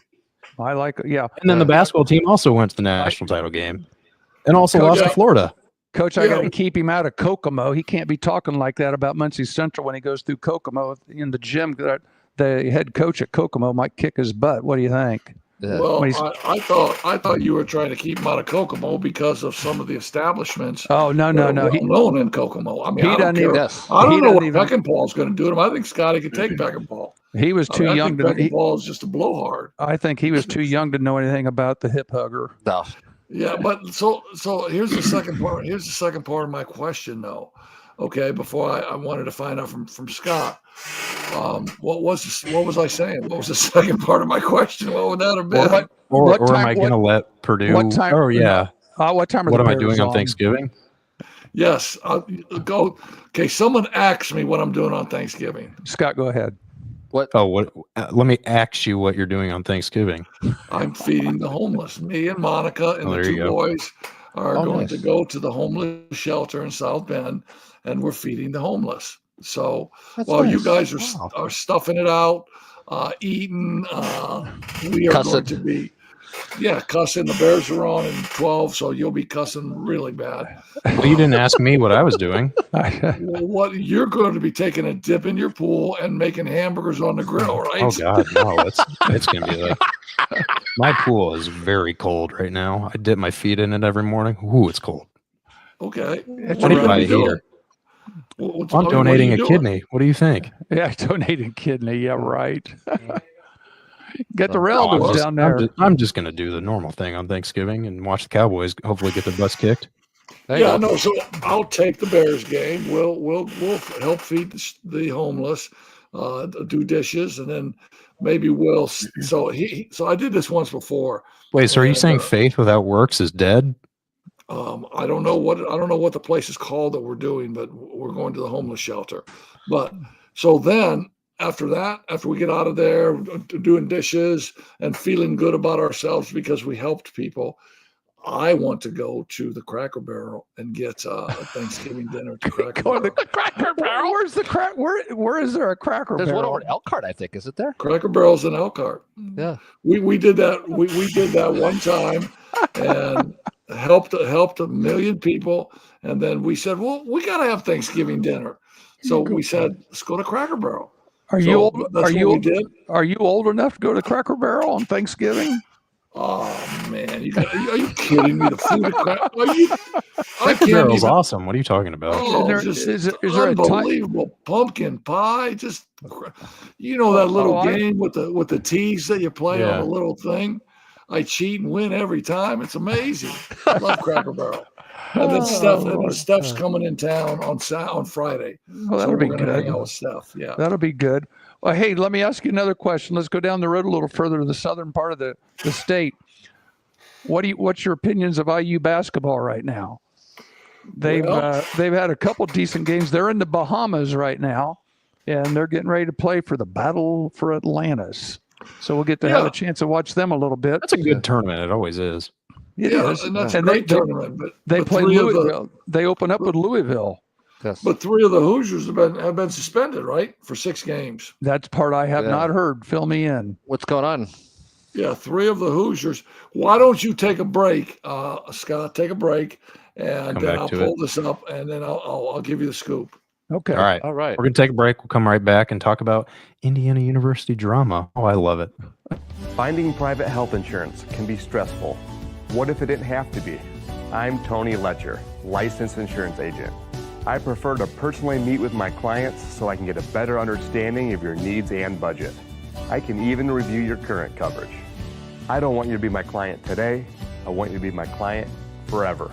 I like it. Yeah. And then the basketball team also went to the national title game and also lost to Florida. Coach, I got to keep him out of Kokomo. He can't be talking like that about Muncie Central when he goes through Kokomo in the gym. The head coach at Kokomo might kick his butt. What do you think? Well, I thought you were trying to keep him out of Kokomo because of some of the establishments. Oh, no. He's known in Kokomo. I mean, he I don't care. I don't know what Peckinpah's going to do to him. I think Scotty could take Peckinpah. He was too young to. Peckinpah is just a blowhard. I think he was too young to know anything about the hip hugger. No. Yeah, but so here's the second part. Here's the second part of my question, though. Okay, before I wanted to find out from Scott. What was I saying? What was the second part of my question? What would that have been? Or am I going to let Purdue? What time? Oh yeah. What time? What am I doing on Thanksgiving? Yes, I'll go. Okay, someone asked me what I'm doing on Thanksgiving. Scott, go ahead. What? Oh, what? Let me ask you what you're doing on Thanksgiving. I'm feeding the homeless. Me and Monica and the 2 boys are going to go to the homeless shelter in South Bend, and we're feeding the homeless. So while you guys are stuffing it out, eating, we are going to be, cussing. The Bears are on in 12, so you'll be cussing really bad. Well, you didn't ask me what I was doing. What you're going to be taking a dip in your pool and making hamburgers on the grill, right? Oh God, no! It's going to be like my pool is very cold right now. I dip my feet in it every morning. Ooh, it's cold. Okay, I need to buy a heater. I'm donating a kidney. What do you think? Yeah, donating kidney. Yeah, right. Get the relatives down there. I'm just going to do the normal thing on Thanksgiving and watch the Cowboys hopefully get their butts kicked. So I'll take the Bears game. We'll help feed the homeless, do dishes, and then maybe we'll. So I did this once before. Wait, so are you saying faith without works is dead? I don't know what the place is called that we're doing, but we're going to the homeless shelter. But so then after we get out of there doing dishes and feeling good about ourselves because we helped people, I want to go to the Cracker Barrel and get a Thanksgiving dinner at the Cracker Barrel. The Cracker Barrel? Where's the crack? Where is there a Cracker Barrel? There's one over in Elkhart, I think. Is it there? Cracker Barrel's in Elkhart. Yeah. We did that. We did that one time and helped a million people. And then we said, well, we got to have Thanksgiving dinner. So we said, let's go to Cracker Barrel. Are you old enough to go to Cracker Barrel on Thanksgiving? Oh man, are you kidding me? The food at Cracker Barrel's awesome. What are you talking about? Oh, is there unbelievable pumpkin pie? Just that little game with the teas that you play on the little thing. I cheat and win every time. It's amazing. I love Cracker Barrel. And then Steph's coming in town on Friday. Well, that'll be good. Hang out with Steph. Yeah, that'll be good. Well, hey, let me ask you another question. Let's go down the road a little further to the southern part of the state. What's your opinions of IU basketball right now? They've had a couple decent games. They're in the Bahamas right now, and they're getting ready to play for the Battle for Atlantis. So we'll get to have a chance to watch them a little bit. That's a good tournament. It always is. It is. And that's a great tournament. But they play Louisville. They open up with Louisville. Yes. But 3 of the Hoosiers have been suspended, right, for 6 games. That's part I have not heard. Fill me in. What's going on? Yeah, 3 of the Hoosiers. Why don't you take a break, Scott? Take a break, and then I'll pull this up, and then I'll give you the scoop. Okay. All right. We're going to take a break. We'll come right back and talk about Indiana University drama. Oh, I love it. Finding private health insurance can be stressful. What if it didn't have to be? I'm Tony Letcher, licensed insurance agent. I prefer to personally meet with my clients so I can get a better understanding of your needs and budget. I can even review your current coverage. I don't want you to be my client today. I want you to be my client forever.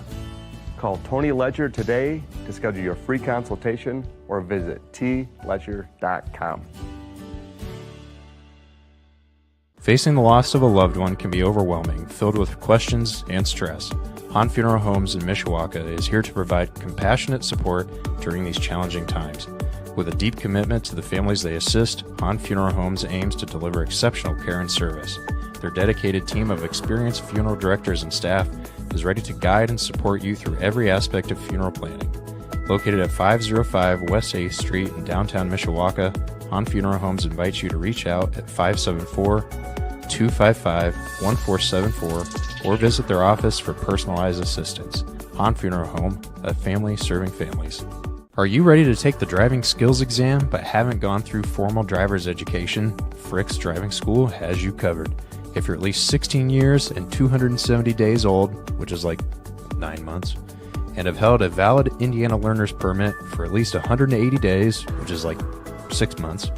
Call Tony Ledger today to schedule your free consultation or visit tledger.com. Facing the loss of a loved one can be overwhelming, filled with questions and stress. Han Funeral Homes in Mishawaka is here to provide compassionate support during these challenging times. With a deep commitment to the families they assist, Han Funeral Homes aims to deliver exceptional care and service. Their dedicated team of experienced funeral directors and staff is ready to guide and support you through every aspect of funeral planning. Located at 505 West 8th Street in downtown Mishawaka, Han Funeral Homes invites you to reach out at 574-255-1474 or visit their office for personalized assistance. Han Funeral Home, a family serving families. Are you ready to take the driving skills exam but haven't gone through formal driver's education? Frick's Driving School has you covered. If you're at least 16 years and 270 days old, which is like 9 months, and have held a valid Indiana learner's permit for at least 180 days, which is like 6 months,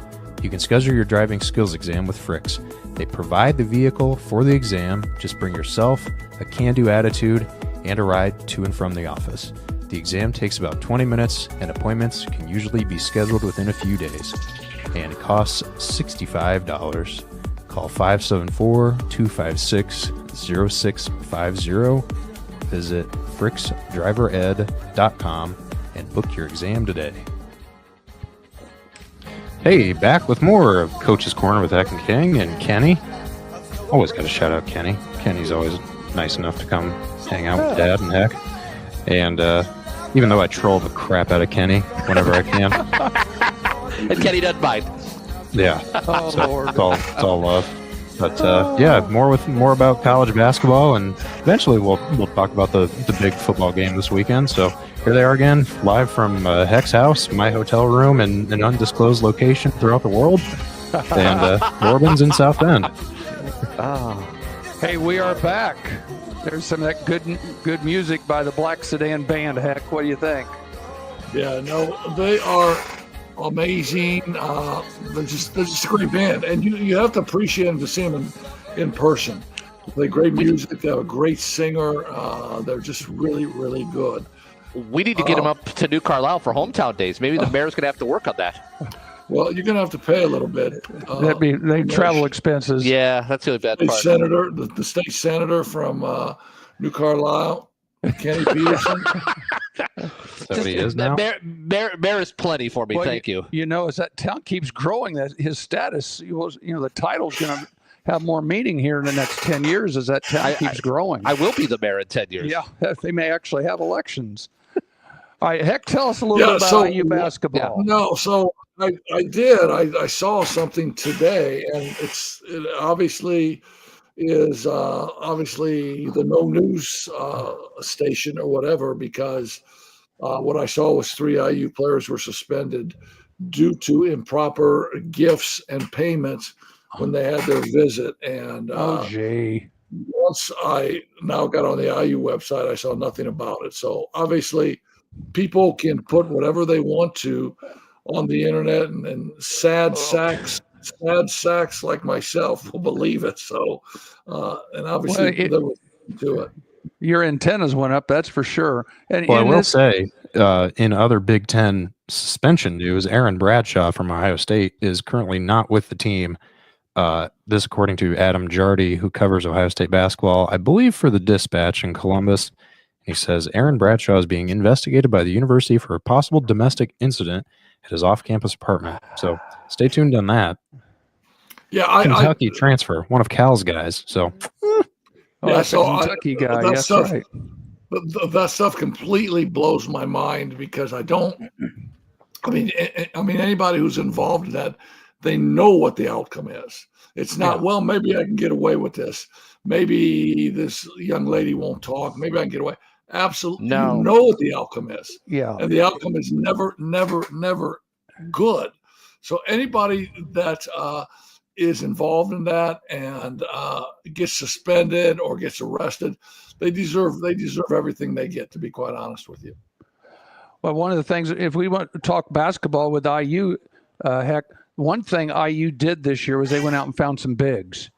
you can schedule your driving skills exam with Frick's. They provide the vehicle for the exam. Just bring yourself, a can-do attitude, and a ride to and from the office. The exam takes about 20 minutes, and appointments can usually be scheduled within a few days, and it costs $65. Call 574-256-0650, visit fricksdrivered.com, and book your exam today. Hey, back with more of Coach's Corner with Heck and King and Kenny. Always got to shout out Kenny. Kenny's always nice enough to come hang out with Dad and Heck. And even though I troll the crap out of Kenny whenever I can. And Kenny doesn't mind. Yeah. Oh, so Lord. it's all love. But yeah, more about college basketball, and eventually we'll talk about the big football game this weekend. So here they are again, live from Heck's house, my hotel room, in an undisclosed location throughout the world, and Corbin's in South Bend. Hey, we are back. There's some of that good music by the Black Sedan Band. Heck, what do you think? Yeah, no, they are amazing. They're just a great band, and you have to appreciate them to see them in person. They play great music. They have a great singer. They're just really, really good. We need to get them up to New Carlisle for hometown days. Maybe the mayor's going to have to work on that. Well, you're going to have to pay a little bit. That'd be travel expenses. Yeah, that's the only bad part. Senator, the state senator from New Carlisle, Kenny Peterson. Is that what he is now? Mayor is plenty for me. Well, Thank you. You know, as that town keeps growing, that his status, the title's going to have more meaning here in the next 10 years as that town keeps growing. I will be the mayor in 10 years. Yeah, they may actually have elections. All right, Heck, tell us a little bit about IU basketball. Yeah. No, so I did. I saw something today, and it obviously is obviously the no news station or whatever, because what I saw was 3 IU players were suspended due to improper gifts and payments when they had their visit. And once I now got on the IU website, I saw nothing about it. So obviously people can put whatever they want to on the internet, and sad sacks like myself will believe it. So, and obviously there was to it. Your antennas went up, that's for sure. And I will say, in other Big Ten suspension news, Aaron Bradshaw from Ohio State is currently not with the team. This according to Adam Jardy, who covers Ohio State basketball, I believe for the Dispatch in Columbus. He says Aaron Bradshaw is being investigated by the university for a possible domestic incident at his off-campus apartment. So stay tuned on that. Yeah, Kentucky transfer, one of Cal's guys. So that's a Kentucky guy. That's stuff, right. That stuff completely blows my mind, because I mean, anybody who's involved in that, they know what the outcome is. It's not, well, maybe I can get away with this. Maybe this young lady won't talk. Maybe I can get away. Absolutely. No. You know what the outcome is. Yeah. And the outcome is never, never, never good. So anybody that is involved in that and gets suspended or gets arrested, they deserve everything they get, to be quite honest with you. Well, one of the things, if we want to talk basketball with IU, Heck, one thing IU did this year was they went out and found some bigs.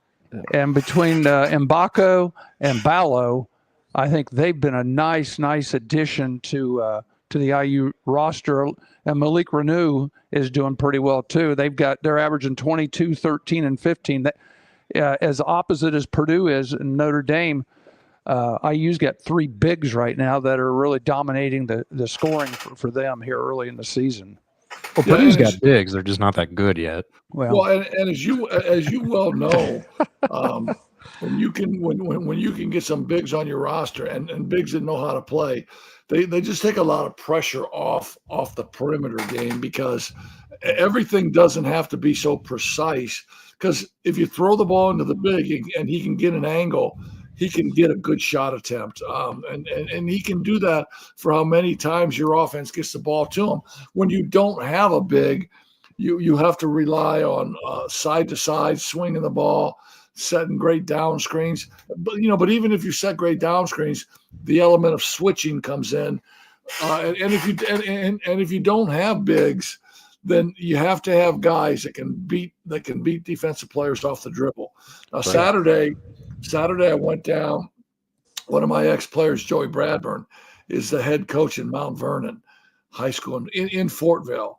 And between Mbako and Ballo, I think they've been a nice addition to the IU roster. And Malik Renew is doing pretty well too. They're averaging 22, 13, and 15. As opposite as Purdue is in Notre Dame, IU's got 3 bigs right now that are really dominating the scoring for them here early in the season. Well, Purdue's got bigs; they're just not that good yet. Well, and as you well know, when you can get some bigs on your roster and bigs that know how to play, they just take a lot of pressure off the perimeter game, because everything doesn't have to be so precise. Because if you throw the ball into the big and he can get an angle, he can get a good shot attempt. And he can do that for how many times your offense gets the ball to him. When you don't have a big, you have to rely on side-to-side swinging the ball, setting great down screens. But even if you set great down screens, the element of switching comes in. And if you don't have bigs, then you have to have guys that can beat defensive players off the dribble. Now, right. Saturday, I went down. One of my ex-players, Joey Bradburn, is the head coach in Mount Vernon High School in Fortville.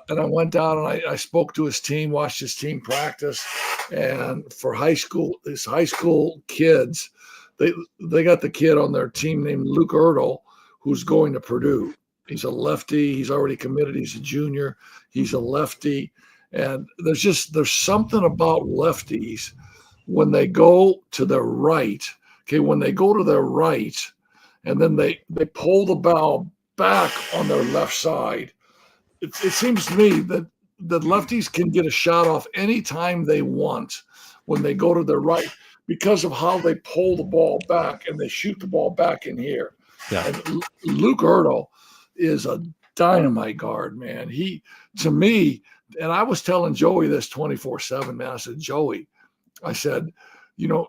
And I went down and I spoke to his team, watched his team practice. And for his high school kids, they got the kid on their team named Luke Ertl, who's going to Purdue. He's a lefty. He's already committed. He's a junior. He's a lefty. And there's something about lefties when they go to their right. Okay, when they go to their right and then they pull the ball back on their left side, it seems to me that lefties can get a shot off anytime they want when they go to their right, because of how they pull the ball back and they shoot the ball back in here. Yeah. And Luke Ertl is a dynamite guard, man. To me, and I was telling Joey this 24/7, man. I said, Joey, I said, you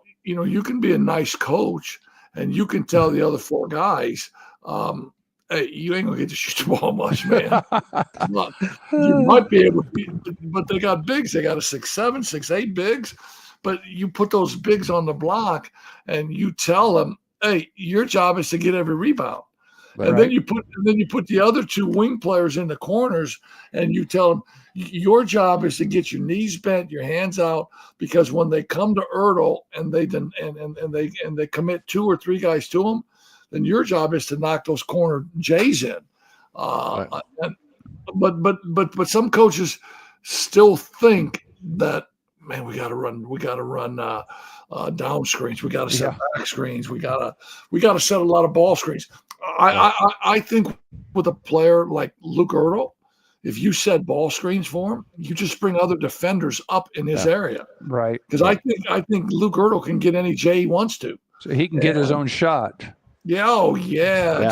can be a nice coach and you can tell the other 4 guys, hey, you ain't gonna get to shoot the ball much, man. Look, you might be able to, but they got bigs. They got a 6'7", 6'8" bigs. But you put those bigs on the block and you tell them, hey, your job is to get every rebound. And then you put the other 2 wing players in the corners and you tell them your job is to get your knees bent, your hands out, because when they come to Ertl and they commit 2 or 3 guys to them, then your job is to knock those corner J's in. But some coaches still think that, man, we got to run down screens. We got to set back screens. We got to set a lot of ball screens. I think with a player like Luke Ertl, if you set ball screens for him, you just bring other defenders up in his area. Right. Because I think Luke Ertl can get any J he wants to. So he can get his own shot. Yeah. Oh, yeah.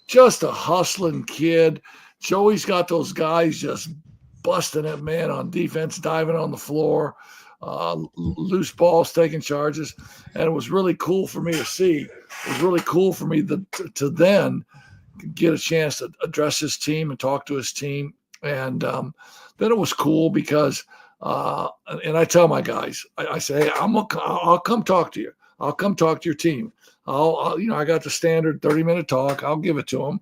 Just a hustling kid. Joey's got those guys just busting it, man, on defense, diving on the floor, loose balls, taking charges. And it was really cool for me to see. It was really cool for me to then get a chance to address his team and talk to his team. And then it was cool because, and I tell my guys, I say, hey, I'll come talk to you. I'll come talk to your team. I got the standard 30-minute talk. I'll give it to them.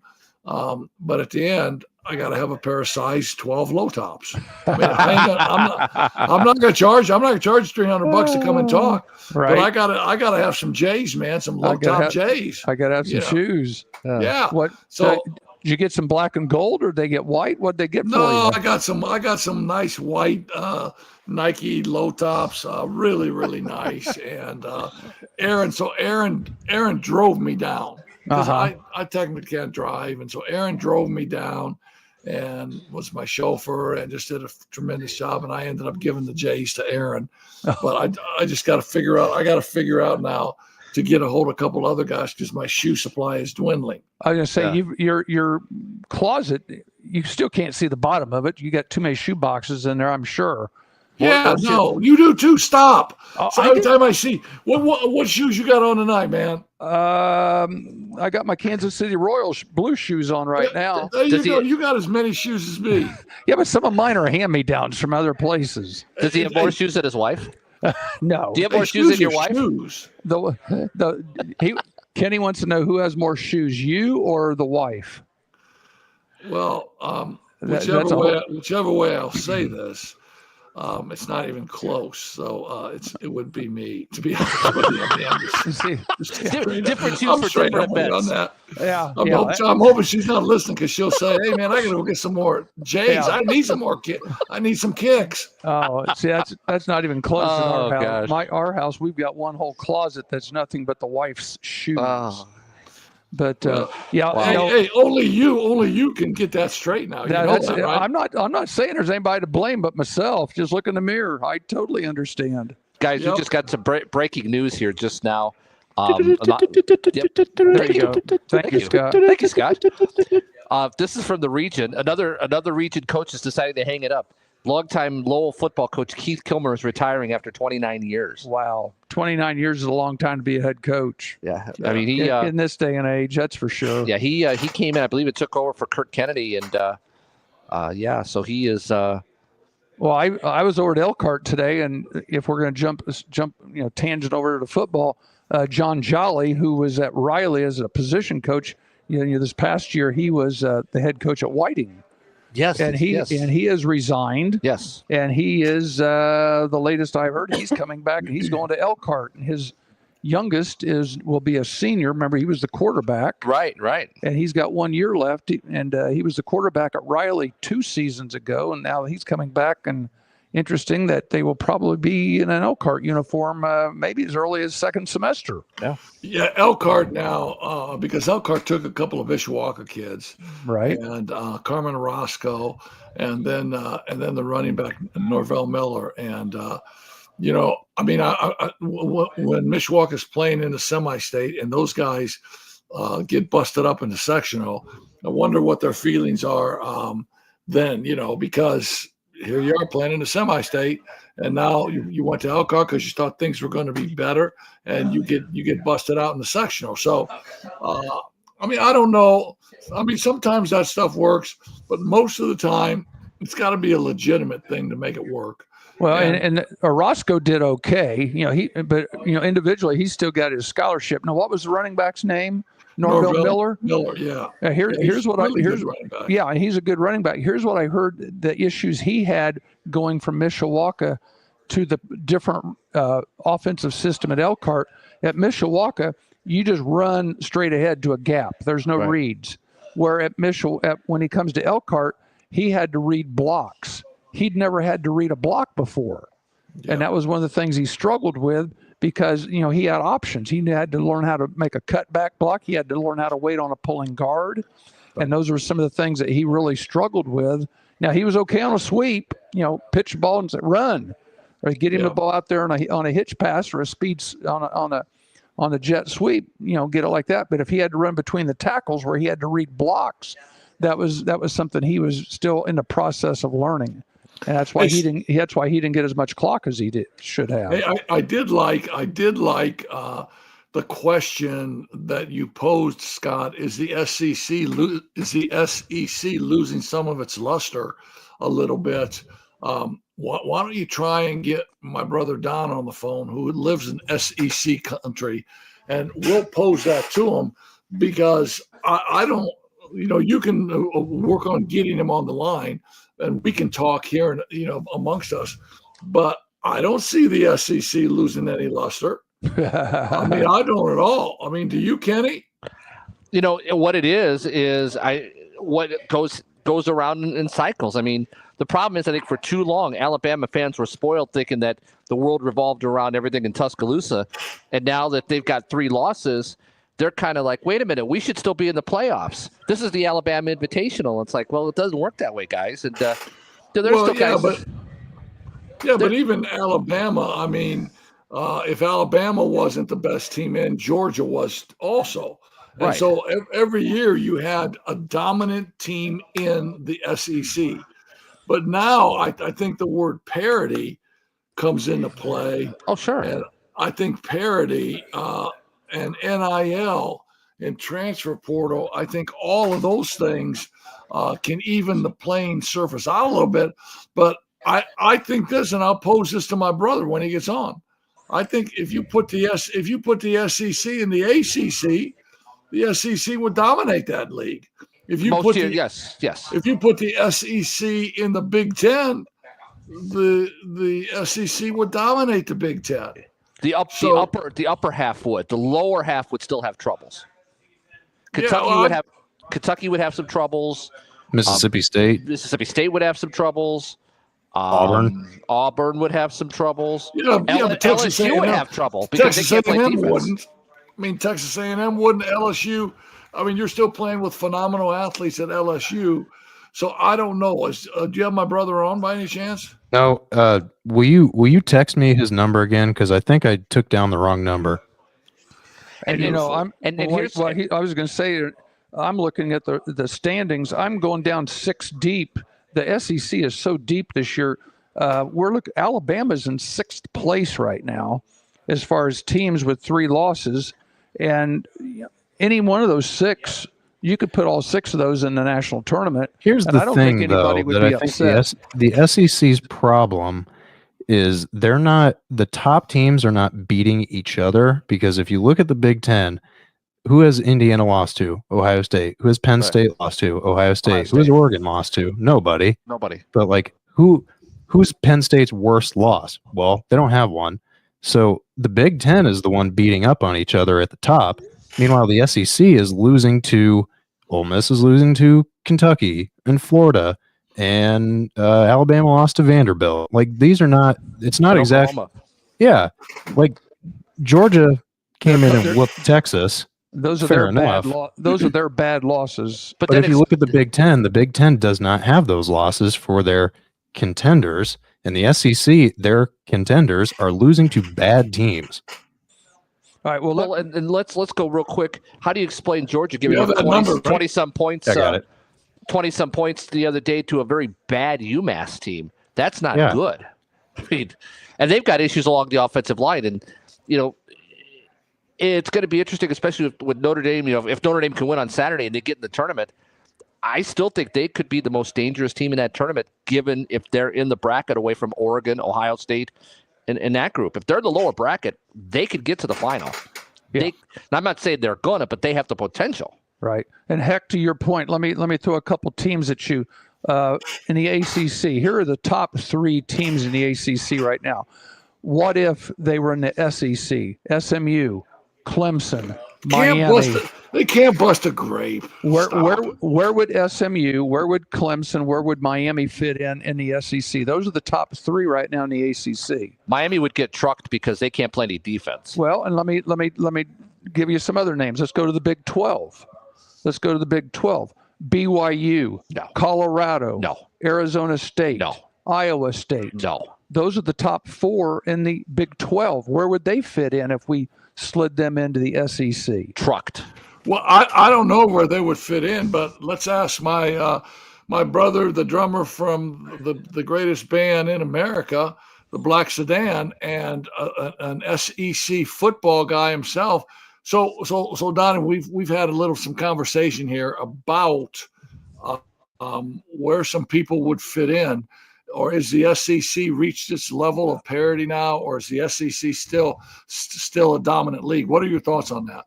But at the end, I got to have a pair of size 12 low tops. I mean, I'm not going to charge. I'm not going to charge $300 to come and talk. Right. But I got to have some J's, man. Some low top J's. I got to have some shoes. Yeah. What? So did you get some black and gold, or did they get white? What'd they get for you? No, I got some nice white Nike low tops. Really, really nice. And Aaron drove me down. Because I technically can't drive. And so Aaron drove me down and was my chauffeur and just did a tremendous job. And I ended up giving the J's to Aaron. But I just got to figure out now to get a hold of a couple other guys because my shoe supply is dwindling. I was going to say, your closet, you still can't see the bottom of it. You got too many shoe boxes in there, I'm sure. Yeah, you do too. Stop. So every time I see what shoes you got on tonight, man? I got my Kansas City Royals blue shoes on right now. There you go. You got as many shoes as me. Yeah, but some of mine are hand-me-downs from other places. Does he have more shoes than his wife? No. Do you have more shoes than your wife? Shoes. Kenny wants to know who has more shoes, you or the wife? Well, whichever way I'll say this, it's not even close. So it would be me, to be honest with you. Different shoes for different events. On that. Yeah, I'm hoping she's not listening because she'll say, "Hey, man, I got to go get some more J's. Yeah. I need some more I need some kicks." Oh, see, that's not even close in Oh, our house. gosh. Our house, we've got one whole closet that's nothing but the wife's shoes. Oh. But Wow. yeah, Hey, only you can get that straight now. You know that, right? I'm not saying there's anybody to blame but myself. Just look in the mirror. I totally understand. Guys, we just got some breaking news here just now. There you go. Thank you, Scott. Thank you, Scott. This is from the region. Another region coach has decided to hang it up. Longtime Lowell football coach Keith Kilmer is retiring after 29 years. Wow, 29 years is a long time to be a head coach. Yeah, I mean in this day and age, that's for sure. Yeah, he came in. I believe it took over for Kurt Kennedy, and so he is. Well, I was over at Elkhart today, and if we're going to jump, tangent over to football, John Jolly, who was at Riley as a position coach, this past year he was the head coach at Whiting. Yes, and he has resigned. Yes, and he is the latest I heard. He's coming back, and he's going to Elkhart. And his youngest will be a senior. Remember, he was the quarterback. Right. And he's got 1 year left. And he was the quarterback at Riley 2 seasons ago, and now he's coming back. And interesting that they will probably be in an Elkhart uniform maybe as early as second semester. Yeah, Elkhart now, because Elkhart took a couple of Mishawaka kids, right, and Carmen Orozco, and then the running back Norvell Miller, and when Mishawaka's playing in the semi-state and those guys get busted up in the sectional, I wonder what their feelings are then, because here you are playing in the semi-state, and now you went to Elkhart because you thought things were going to be better, and you get busted out in the sectional. So, I don't know. Sometimes that stuff works, but most of the time it's got to be a legitimate thing to make it work. Well, and Orozco did okay. Individually he's still got his scholarship. Now, what was the running back's name? Norvell Miller. Yeah. Here's what yeah, and he's a good running back. Here's what I heard: the issues he had going from Mishawaka to the different offensive system at Elkhart. At Mishawaka, you just run straight ahead to a gap. There's no reads. Where when he comes to Elkhart, he had to read blocks. He'd never had to read a block before, and that was one of the things he struggled with. Because, he had options. He had to learn how to make a cutback block. He had to learn how to wait on a pulling guard. And those were some of the things that he really struggled with. Now, he was okay on a sweep, pitch the ball and say, run. Or get him the ball out there on a hitch pass or a speed on a jet sweep, get it like that. But if he had to run between the tackles where he had to read blocks, that was something he was still in the process of learning. And that's why he didn't get as much clock as he should have. Hey, I did like the question that you posed, Scott. Is the SEC losing some of its luster a little bit? Why don't you try and get my brother Don on the phone, who lives in SEC country, and we'll pose that to him, because I don't. You can work on getting him on the line, and we can talk here, amongst us. But I don't see the SEC losing any luster. I don't at all. Do you, Kenny? What it is what goes around in cycles. The problem is, I think for too long, Alabama fans were spoiled thinking that the world revolved around everything in Tuscaloosa. And now that they've got 3 losses, they're kind of like, wait a minute, we should still be in the playoffs. This is the Alabama Invitational. It's like, well, it doesn't work that way, guys. And there's still guys. But even Alabama, if Alabama wasn't the best team in, Georgia was also. And so every year you had a dominant team in the SEC. But now I think the word parity comes into play. Oh, sure. And I think parity and NIL and transfer portal, I think all of those things can even the playing surface out a little bit. But I think this, and I'll pose this to my brother when he gets on. I think if you put the SEC and the ACC, the SEC would dominate that league. If you put yes. If you put the SEC in the Big Ten, the SEC would dominate the Big Ten. The upper half would. The lower half would still have troubles. Kentucky would have some troubles. Mississippi State would have some troubles. Auburn would have some troubles. But Texas LSU would have trouble because Texas they can't play A&M defense. wouldn't. I mean, Texas A&M wouldn't. LSU. I mean, you're still playing with phenomenal athletes at LSU. So I don't know. Do you have my brother on by any chance? No. Will you text me his number again? Because I think I took down the wrong number. And I was going to say, I'm looking at the standings. I'm going down 6 deep. The SEC is so deep this year. Alabama's in 6th place right now, as far as teams with 3 losses, and any one of those 6. You could put all 6 of those in the national tournament. Here's the thing, though, that I think the SEC's problem is the top teams are not beating each other, because if you look at the Big Ten, who has Indiana lost to? Ohio State. Who has Penn State lost to? Ohio State. Who has Oregon lost to? Nobody. But like who's Penn State's worst loss? Well, they don't have one. So the Big Ten is the one beating up on each other at the top. Meanwhile, the SEC is losing to Ole Miss, is losing to Kentucky and Florida, and Alabama lost to Vanderbilt. Like, these are not. It's not exactly. Yeah, like Georgia came in and whooped Texas. Those are their bad losses. But if you look at the Big Ten does not have those losses for their contenders, and the SEC, their contenders are losing to bad teams. All right. Well, and let's go real quick. How do you explain Georgia giving up 20-some points? I got it. 20-some points the other day to a very bad UMass team. That's not good. I mean, and they've got issues along the offensive line, and it's going to be interesting, especially with Notre Dame. If Notre Dame can win on Saturday and they get in the tournament, I still think they could be the most dangerous team in that tournament, given if they're in the bracket away from Oregon, Ohio State, in that group. If they're in the lower bracket, they could get to the final. Yeah. I'm not saying they're gonna, but they have the potential. Right. And heck, to your point, let me throw a couple teams at you in the ACC. Here are the top 3 teams in the ACC right now. What if they were in the SEC? SMU, Clemson, Miami. They can't bust a grape. Where would SMU, where would Clemson, where would Miami fit in the SEC? Those are the top 3 right now in the ACC. Miami would get trucked because they can't play any defense. Well, and let me give you some other names. Let's go to the Big 12. BYU, no. Colorado, no. Arizona State, no. Iowa State, no. Those are the top 4 in the Big 12. Where would they fit in if we slid them into the SEC? Trucked. Well, I don't know where they would fit in, but let's ask my brother, the drummer from the greatest band in America, the Black Sedan, and an SEC football guy himself. So Donnie, we've had some conversation here about where some people would fit in, or is the SEC reached its level of parity now, or is the SEC still a dominant league? What are your thoughts on that?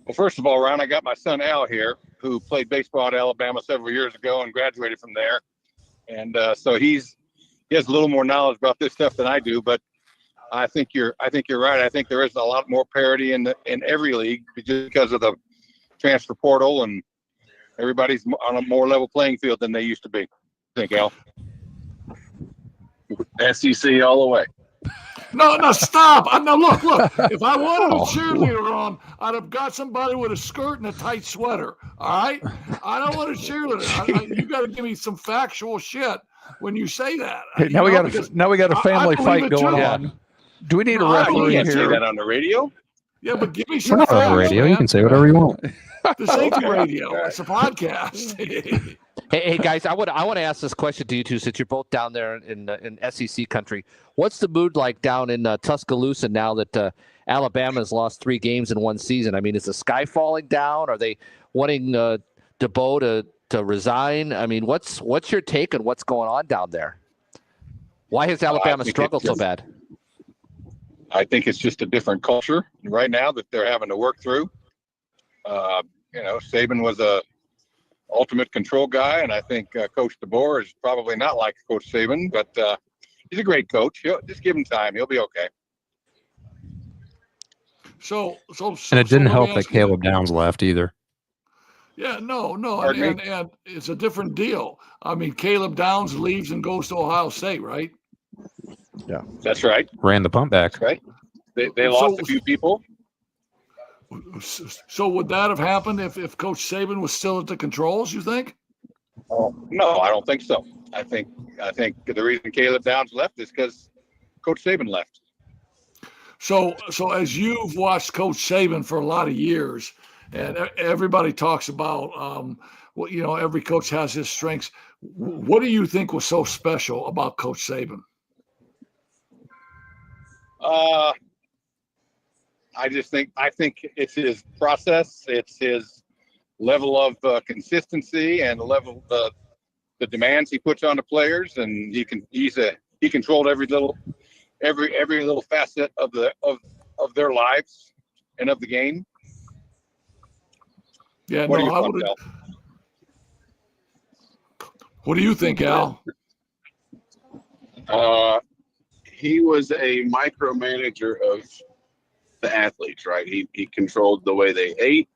Well, first of all, Ron, I got my son Al here, who played baseball at Alabama several years ago and graduated from there, and so he has a little more knowledge about this stuff than I do. But I think you're right. I think there is a lot more parity in every league just because of the transfer portal, and everybody's on a more level playing field than they used to be. I think, Al. SEC all the way. No, stop. No, look. If I wanted a cheerleader on, I'd have got somebody with a skirt and a tight sweater. All right? I don't want a cheerleader. You got to give me some factual shit when you say that. Now we got a family fight going on. Do we need a referee here? You can't say that on the radio. Yeah, but give me some facts. We're not on the radio. Man. You can say whatever you want. This ain't the radio. It's a podcast. Hey guys, I want to ask this question to you two, since you're both down there in SEC country. What's the mood like down in Tuscaloosa now that Alabama's lost 3 games in one season? I mean, is the sky falling down? Are they wanting DeBoe to to resign? I mean, what's your take on what's going on down there? Why has Alabama struggled so bad? I think it's just a different culture right now that they're having to work through. Saban was a ultimate control guy, and I think Coach DeBoer is probably not like Coach Saban, but he's a great coach. Just give him time; he'll be okay. So and it didn't help that Caleb Downs left either. Yeah, no, and it's a different deal. I mean, Caleb Downs leaves and goes to Ohio State, right? Yeah, that's right. Ran the punt back. That's right. They lost a few people. So would that have happened if Coach Saban was still at the controls, you think? No, I don't think so. I think the reason Caleb Downs left is because Coach Saban left. So as you've watched Coach Saban for a lot of years, and everybody talks about every coach has his strengths. What do you think was so special about Coach Saban? I think it's his process, it's his level of consistency, and the level of the demands he puts on the players, and he controlled every little facet of their lives and of the game. Yeah, what do you think, Al? He was a micromanager of the athletes, right? He controlled the way they ate,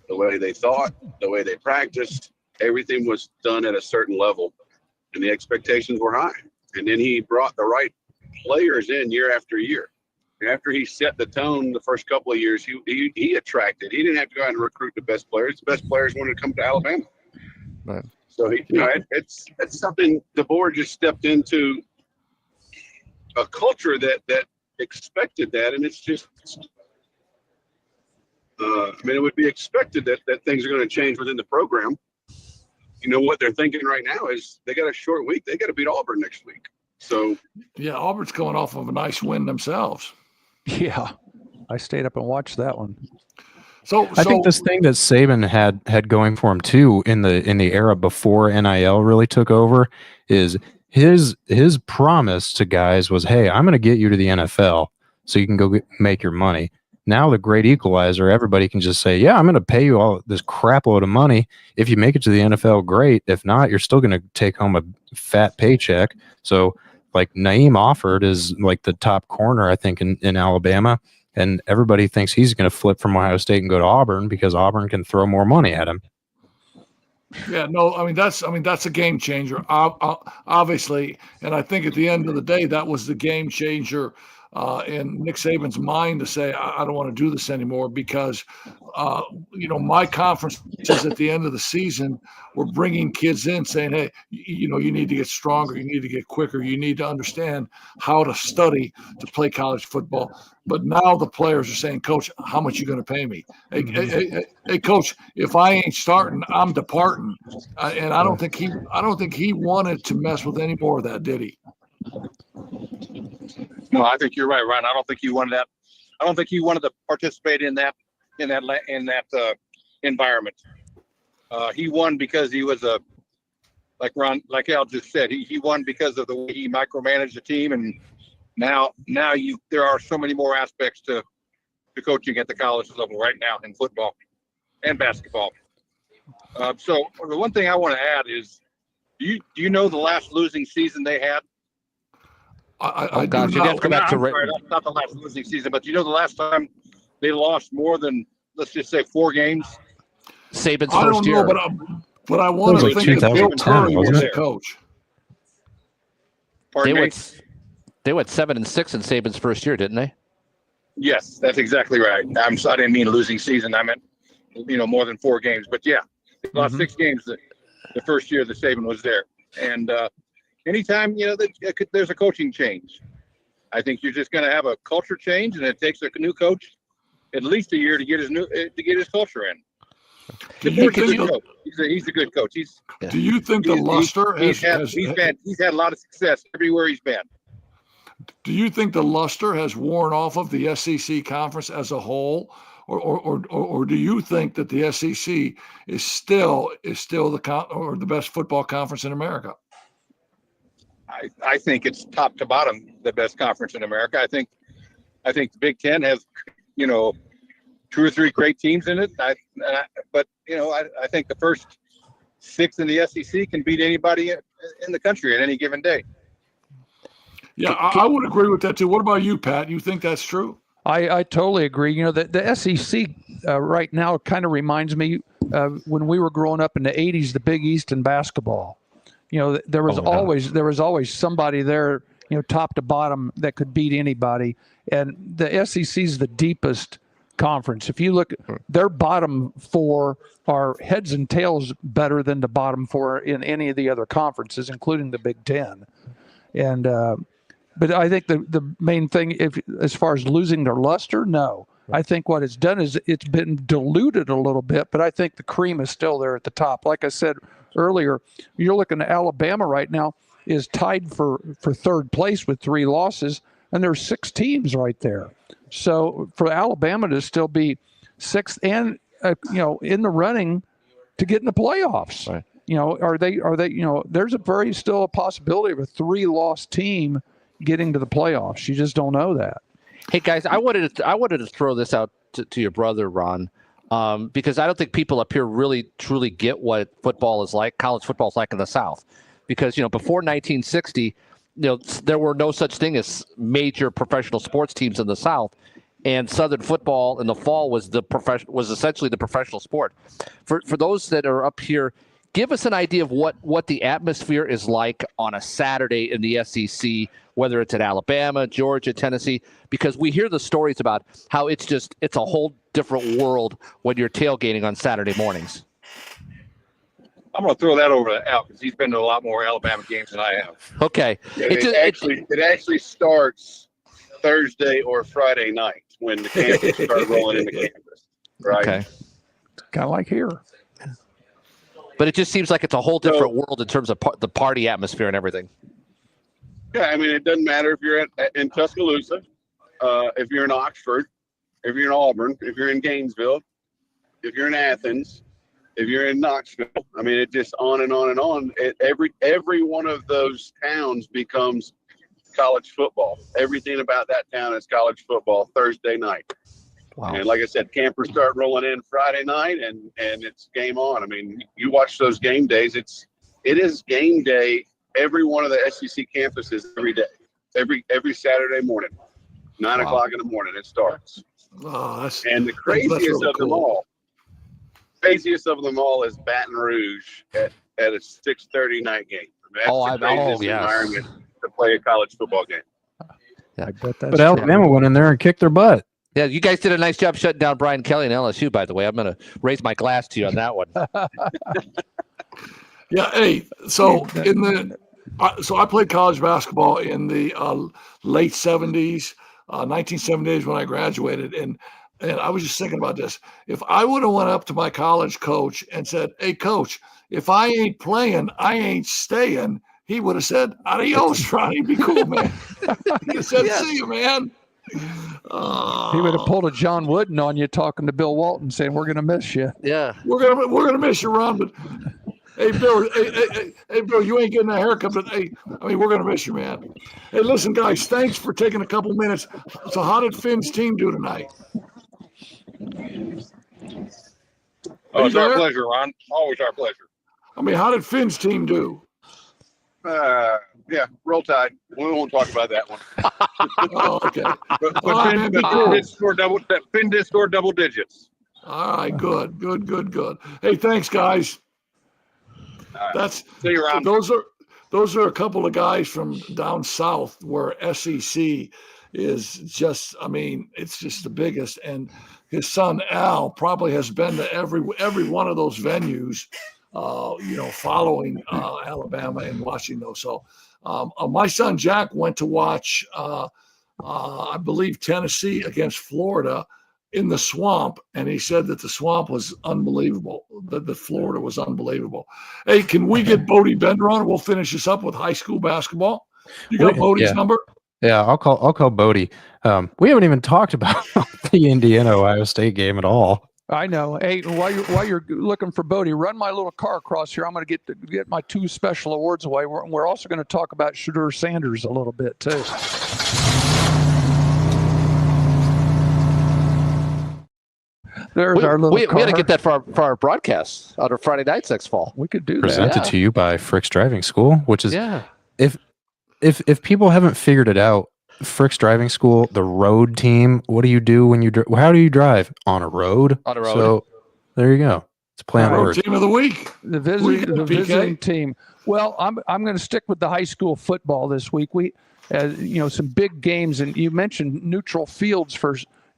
the way they thought, the way they practiced. Everything was done at a certain level, and the expectations were high. And then he brought the right players in year after year. After he set the tone the first couple of years, he attracted. He didn't have to go out and recruit the best players. The best players wanted to come to Alabama. Right. So it's something the board just stepped into a culture that expected that, and it's just it would be expected that things are going to change within the program. What they're thinking right now is they got a short week. They got to beat Auburn next week. So yeah, Auburn's coming off of a nice win themselves. Yeah, I stayed up and watched that one. So I think this thing that Saban had going for him too in the era before NIL really took over is his promise to guys was, hey, I'm going to get you to the NFL so you can go make your money. Now the great equalizer, everybody can just say, yeah, I'm going to pay you all this crap load of money. If you make it to the NFL, great. If not, you're still going to take home a fat paycheck. So like Naeem Offord is like the top corner, I think, in Alabama. And everybody thinks he's going to flip from Ohio State and go to Auburn because Auburn can throw more money at him. Yeah, no, that's a game changer, obviously. And I think at the end of the day, that was the game changer in Nick Saban's mind to say, I don't want to do this anymore because, my conferences at the end of the season were bringing kids in saying, hey, you need to get stronger. You need to get quicker. You need to understand how to study to play college football. But now the players are saying, Coach, how much you going to pay me? Hey, Coach, if I ain't starting, I'm departing. And I don't think he wanted to mess with any more of that, did he? No, I think you're right, Ryan. I don't think he wanted that. I don't think he wanted to participate in that environment. He won because he was like Al just said. He won because of the way he micromanaged the team, and now there are so many more aspects to coaching at the college level right now in football and basketball. So the one thing I want to add is, do you know the last losing season they had? I gosh, you'd have to go back to not the last losing season, but do you know the last time they lost more than, let's just say, 4 games? Saban's I first don't year. know, but I want to think that Bill Curry was the coach. They went 7-6 in Saban's first year, didn't they? Yes, that's exactly right. I didn't mean losing season. I meant, more than 4 games. But yeah, they lost 6 games the first year that Saban was there. And anytime there's a coaching change, I think you're just going to have a culture change, and it takes a new coach at least a year to get his culture in. He's a good coach. Do you think the luster he's had a lot of success everywhere he's been? Do you think the luster has worn off of the SEC conference as a whole, or do you think that the SEC is still the best football conference in America? I think it's top to bottom the best conference in America. I think the Big Ten has, 2 or 3 great teams in it. But I think the first 6 in the SEC can beat anybody in the country at any given day. Yeah, I would agree with that too. What about you, Pat? You think that's true? I totally agree. The SEC right now kind of reminds me when we were growing up in the 80s, the Big East in basketball. There was always somebody there, top to bottom that could beat anybody. And the SEC is the deepest conference. If you look, their bottom 4 are heads and tails better than the bottom 4 in any of the other conferences, including the Big Ten. And but I think the main thing, as far as losing their luster, no. I think what it's done is it's been diluted a little bit, but I think the cream is still there at the top. Like I said earlier, you're looking at Alabama right now is tied for 3rd place with 3 losses, and there's 6 teams right there. So for Alabama to still be 6th and in the running to get in the playoffs, right. Are they there's still a possibility of a 3-loss team getting to the playoffs. You just don't know that. Hey guys, I wanted to throw this out to your brother, Ron, because I don't think people up here really truly get what football is like, college football is like in the South. Because before 1960, there were no such thing as major professional sports teams in the South, and Southern football in the fall was essentially the professional sport. For those that are up here, give us an idea of what the atmosphere is like on a Saturday in the SEC, whether it's at Alabama, Georgia, Tennessee, because we hear the stories about how it's a whole different world when you're tailgating on Saturday mornings. I'm going to throw that over to Al because he's been to a lot more Alabama games than I have. Okay. Yeah, it actually starts Thursday or Friday night when the campus start rolling into campus. Right. Okay. Kind of like here. But it just seems like it's a whole different world in terms of the party atmosphere and everything. Yeah, I mean, it doesn't matter if you're in Tuscaloosa, if you're in Oxford, if you're in Auburn, if you're in Gainesville, if you're in Athens, if you're in Knoxville. I mean, it just on and on and on. Every one of those towns becomes college football. Everything about that town is college football Thursday night. Wow. And like I said, campers start rolling in Friday night and it's game on. I mean, you watch those game days, it is game day every one of the SEC campuses every day, every Saturday morning, 9 o'clock in the morning it starts. Oh, and the craziest really of them all is Baton Rouge at a 6:30 night game. I mean, that's the craziest environment to play a college football game. Yeah, I bet that's but Alabama went in there and kicked their butt. Yeah, you guys did a nice job shutting down Brian Kelly and LSU, by the way. I'm going to raise my glass to you on that one. Yeah, hey, so I played college basketball in the late 70s, 1970s when I graduated, and I was just thinking about this. If I would have went up to my college coach and said, "Hey, coach, if I ain't playing, I ain't staying," he would have said, "Adios, Ronnie, be cool, man." He said, "See you, man." He would have pulled a John Wooden on you talking to Bill Walton saying, "We're going to miss you." Yeah. We're gonna miss you, Ron, but hey, Bill, hey, Bill, you ain't getting a haircut, but hey, I mean, we're gonna miss you, man. Hey, listen, guys, thanks for taking a couple minutes. So how did Finn's team do tonight? Oh, it's our pleasure, Ron. Always our pleasure. I mean, how did Finn's team do? Yeah, roll tide. We won't talk about that one. Oh, okay. But Finn did score double digits. All right, good. Hey, thanks, guys. See you around. Those are a couple of guys from down south where SEC is just, I mean, it's just the biggest. And his son Al probably has been to every one of those venues, following Alabama and watching those. So my son Jack went to watch, I believe, Tennessee against Florida in the Swamp, and he said that the Swamp was unbelievable, that the Florida was unbelievable. Hey, can we get Bodie Bender on? We'll finish this up with high school basketball. You got Bodie's number? Yeah, I'll call Bodie. We haven't even talked about the Indiana-Ohio State game at all. I know. Hey, while you're looking for Bodie, run my little car across here. I'm going to get my 2 special awards away. We're also going to talk about Shedeur Sanders a little bit too. There's our little we car. got to get that for our broadcast on our Friday nights next fall. We could do Presented that. to you by Frick's Driving School, which is Yeah. If people haven't figured it out, Frick's Driving School, the road team. What do you do when you? How do you drive on a road? On a road. So there you go. It's a play on Road words. team of the week. The Who you got, visiting PK? team. Well, I'm going to stick with the high school football this week. We, some big games, and you mentioned neutral fields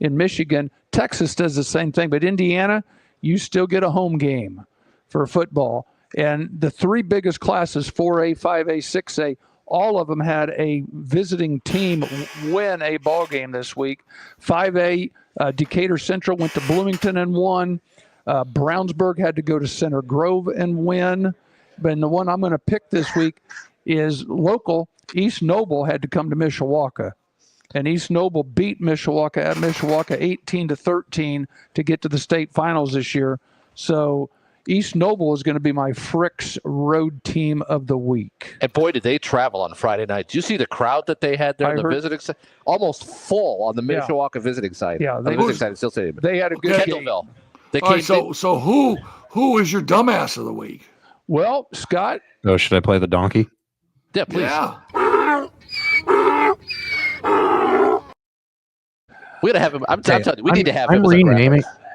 in Michigan. Texas does the same thing, but Indiana, you still get a home game for football. And the 3 biggest classes, 4A, 5A, 6A, all of them had a visiting team win a ball game this week. 5A, Decatur Central went to Bloomington and won. Brownsburg had to go to Center Grove and win. But the one I'm going to pick this week is local. East Noble had to come to Mishawaka. And East Noble beat Mishawaka at Mishawaka 18-13 to get to the state finals this year. So East Noble is going to be my Frick's road team of the week. And boy, did they travel on Friday night. Did you see the crowd that they had there on the visiting side? Almost full on the Mishawaka visiting side. Yeah, the visiting side, still say they had a good game. Kendallville. They All right, so who is your dumbass of the week? Well, Scott. Oh, should I play the donkey? Yeah, please. Yeah. We gotta have him. I'm telling you, we need to have him.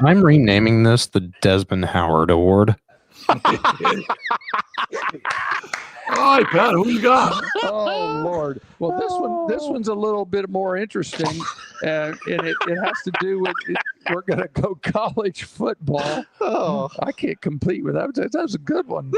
I'm renaming this the Desmond Howard Award. All right, Pat, who you got? Oh Lord! Well, this one's a little bit more interesting, and it has to do with we're going to go college football. Oh, I can't compete with that. That was a good one.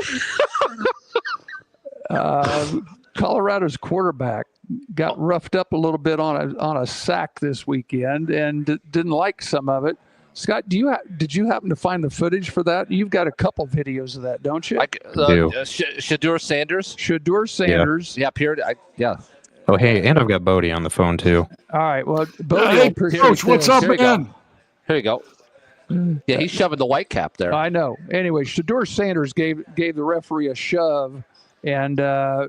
Colorado's quarterback got roughed up a little bit on a sack this weekend and didn't like some of it. Scott, did you happen to find the footage for that? You've got a couple videos of that, don't you? Shedeur Sanders. Shedeur Sanders. Yeah, yeah. Oh, hey, and I've got Bodie on the phone too. All right. Well, Bodie, hey, Coach, what's up, man? Here you go. Yeah, he's shoving the white cap there. I know. Anyway, Shedeur Sanders gave the referee a shove, and I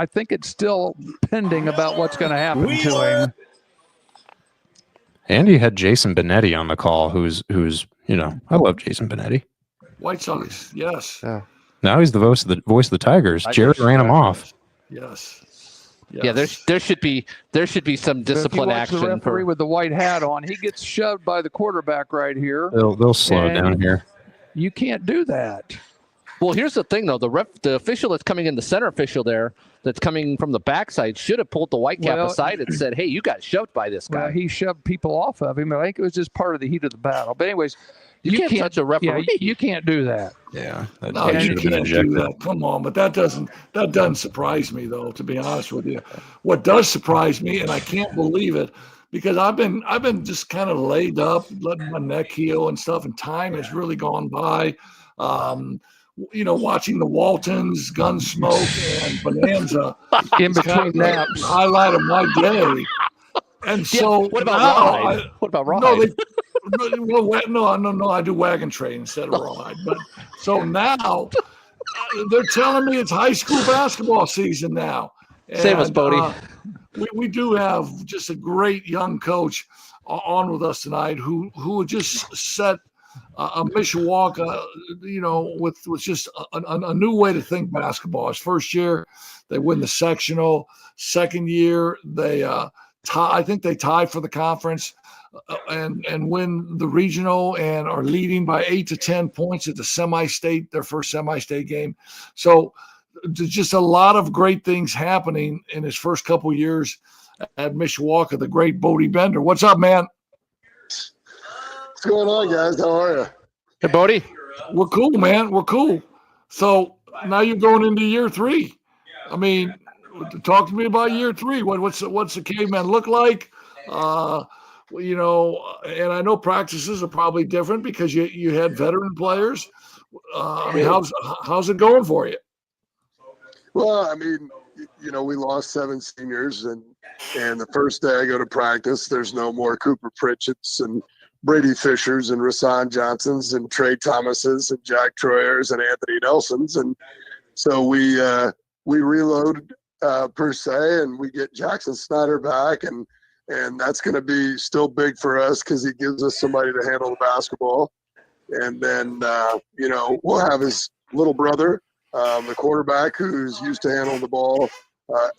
think it's still pending about what's going to happen to him. And you had Jason Benetti on the call, who's I love Jason Benetti. White Sox, yes. Yeah. Now he's the voice of the Tigers. Jared ran him off. Yes. Yeah, there should be some discipline action. The referee with the white hat on, he gets shoved by the quarterback right here. They'll slow down here. You can't do that. Well, here's the thing, though. The official that's coming in, the center official there, that's coming from the backside, should have pulled the white cap aside and said, "Hey, you got shoved by this guy." Well, he shoved people off of him. I think it was just part of the heat of the battle. But anyways, you can't touch a referee. Yeah, you can't do that. Yeah, no, you can't do that. Come on, but that doesn't surprise me, though. To be honest with you, what does surprise me, and I can't believe it, because I've been just kind of laid up, letting my neck heal and stuff, and time has really gone by. Watching the Waltons, Gunsmoke, and Bonanza in between naps, highlight of my day. And so, what about Rawhide? What about Rawhide? No, I do wagon train instead of Rawhide. But so now they're telling me it's high school basketball season now. Save us, Bodie. We do have just a great young coach on with us tonight who just set a Mishawaka, with just a new way to think basketball. His first year, they win the sectional. Second year, they I think they tie for the conference and win the regional and are leading by 8 to 10 points at the semi-state, their first semi-state game. So there's just a lot of great things happening in his first couple years at Mishawaka. The great Bodie Bender. What's up, man? What's going on, guys? How are you? Hey, Bodie. We're cool, man. We're cool. So now you're going into year 3. I mean, talk to me about year 3. What's the caveman look like? And I know practices are probably different because you had veteran players. I mean, how's it going for you? Well, I mean, we lost 7 seniors, and the first day I go to practice, there's no more Cooper Pritchett's and Brady Fishers and Rasan Johnsons and Trey Thomases and Jack Troyers and Anthony Nelsons. And so we reload per se, and we get Jackson Snyder back, and that's going to be still big for us because he gives us somebody to handle the basketball. And then, we'll have his little brother, the quarterback, who's used to handling the ball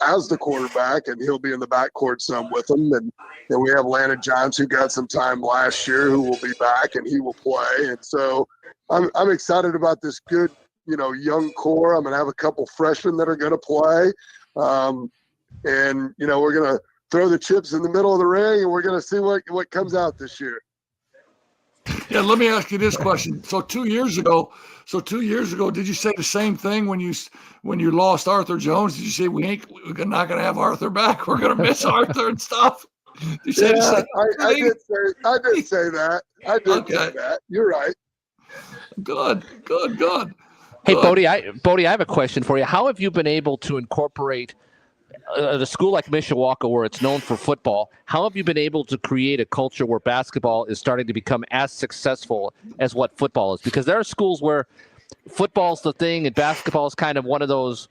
as the quarterback, and he'll be in the backcourt some with him. And then we have Landon Johns, who got some time last year, who will be back, and he will play. And so I'm excited about this good, young core. I'm going to have a couple freshmen that are going to play. And, we're going to throw the chips in the middle of the ring, and we're going to see what comes out this year. Yeah, let me ask you this question. So 2 years ago, did you say the same thing when you lost Arthur Jones? Did you say we're not going to have Arthur back? We're going to miss Arthur and stuff. You said I did say that. I did say that. You're right. Good. Hey, Bodie, I have a question for you. How have you been able to incorporate a school like Mishawaka, where it's known for football? How have you been able to create a culture where basketball is starting to become as successful as what football is? Because there are schools where football's the thing and basketball is kind of one of those,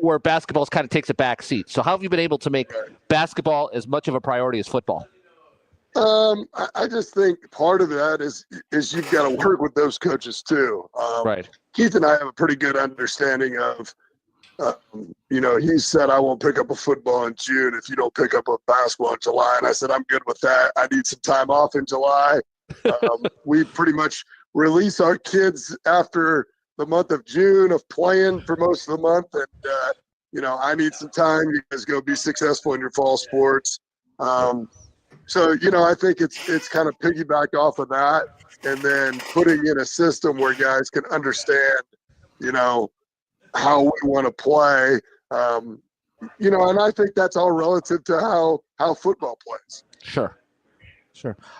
where basketball kind of takes a back seat. So how have you been able to make basketball as much of a priority as football? I just think part of that is you've got to work with those coaches too. Right. Keith and I have a pretty good understanding of, he said, I won't pick up a football in June if you don't pick up a basketball in July. And I said, I'm good with that. I need some time off in July. We pretty much release our kids after the month of June of playing for most of the month. And, I need some time. You guys go be successful in your fall sports. So, I think it's kind of piggybacked off of that, and then putting in a system where guys can understand, how we want to play. And I think that's all relative to how football plays. Sure.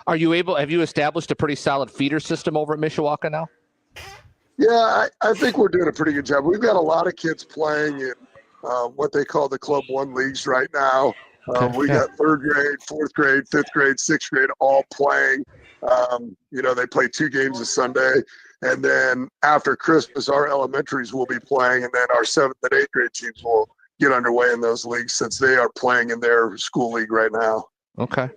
Have you established a pretty solid feeder system over at Mishawaka now? Yeah, I think we're doing a pretty good job. We've got a lot of kids playing in what they call the Club 1 leagues right now. We got 3rd grade, 4th grade, 5th grade, 6th grade all playing. They play 2 games a Sunday. And then after Christmas, our elementaries will be playing, and then our 7th and 8th grade teams will get underway in those leagues since they are playing in their school league right now. Okay.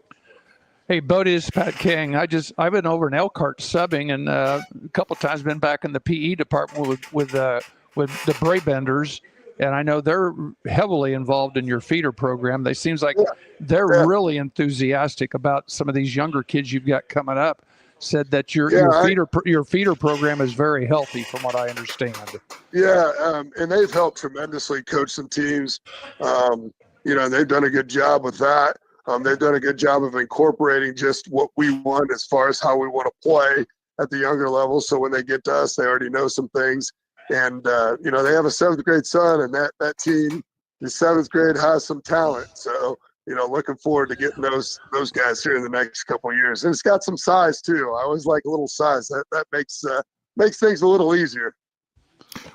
Hey, Bodie, this is Pat King. I've been over in Elkhart subbing, and a couple of times been back in the PE department with the Braybenders. And I know they're heavily involved in your feeder program. They seems like they're really enthusiastic about some of these younger kids you've got coming up. Said that your feeder program is very healthy, from what I understand. Yeah, and they've helped tremendously coach some teams. They've done a good job with that. They've done a good job of incorporating just what we want as far as how we want to play at the younger levels. So when they get to us, they already know some things. And, they have a 7th grade son, and that team, the 7th grade, has some talent. So, looking forward to getting those guys here in the next couple of years. And it's got some size too. I always like a little size. That makes things a little easier.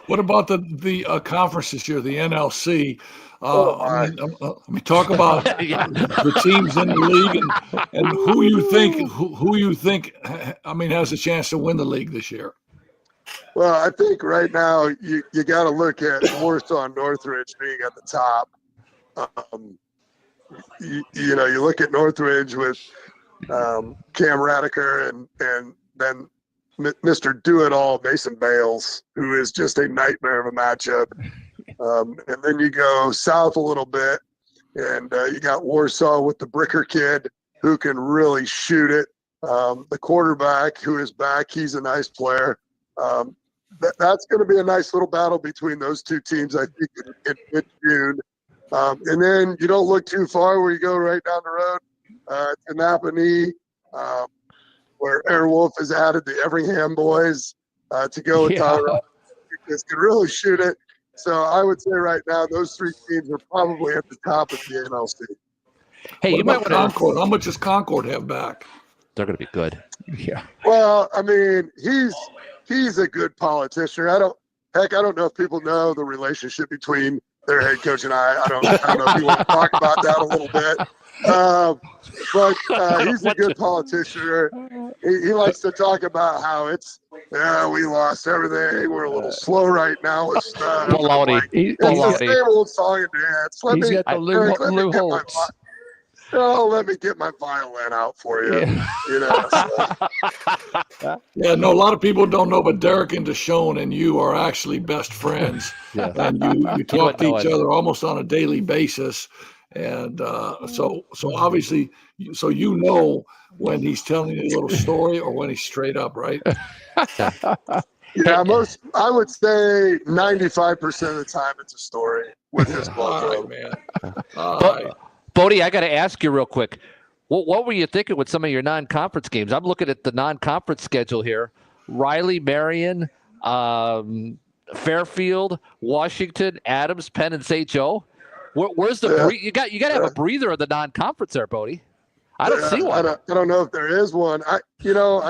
What about the conference this year, the NLC? Talk about the teams in the league and who you think has a chance to win the league this year. Well, I think right now you got to look at Warsaw and Northridge being at the top. You look at Northridge with Cam Radiker and then Mr. Do-It-All Mason Bales, who is just a nightmare of a matchup. And then you go south a little bit, and you got Warsaw with the Bricker kid who can really shoot it. The quarterback who is back, he's a nice player. That's going to be a nice little battle between those two teams, I think, in mid-June. And then you don't look too far where you go right down the road to Napanee, where Airwolf has added the Everingham boys to go with Colorado. Because can really shoot it. So I would say right now those 3 teams are probably at the top of the NLC. Hey, you might want Concord. How much does Concord have back? They're going to be good. Yeah. Well, he's a good politician. I don't know if people know the relationship between their head coach and I don't know if you want to talk about that a little bit. But he's a good politician. He likes to talk about how we lost everything. We're a little slow right now with stuff. Baloney. It's the same old song and dance. Let me get my violin out for you. Yeah. You know. Yeah, no, a lot of people don't know, but Derek and Deshaun and you are actually best friends. Yeah. And you talk to each other almost on a daily basis. And so obviously, so you know when he's telling you a little story or when he's straight up, right? Yeah, I would say 95% of the time it's a story with his All right, man. All right. Bodie, I got to ask you real quick. What were you thinking with some of your non-conference games? I'm looking at the non-conference schedule here. Riley, Marion, Fairfield, Washington, Adams, Penn, and St. Joe. Where's the you got to have a breather of the non-conference there, Bodie. I don't see one. I don't know if there is one. I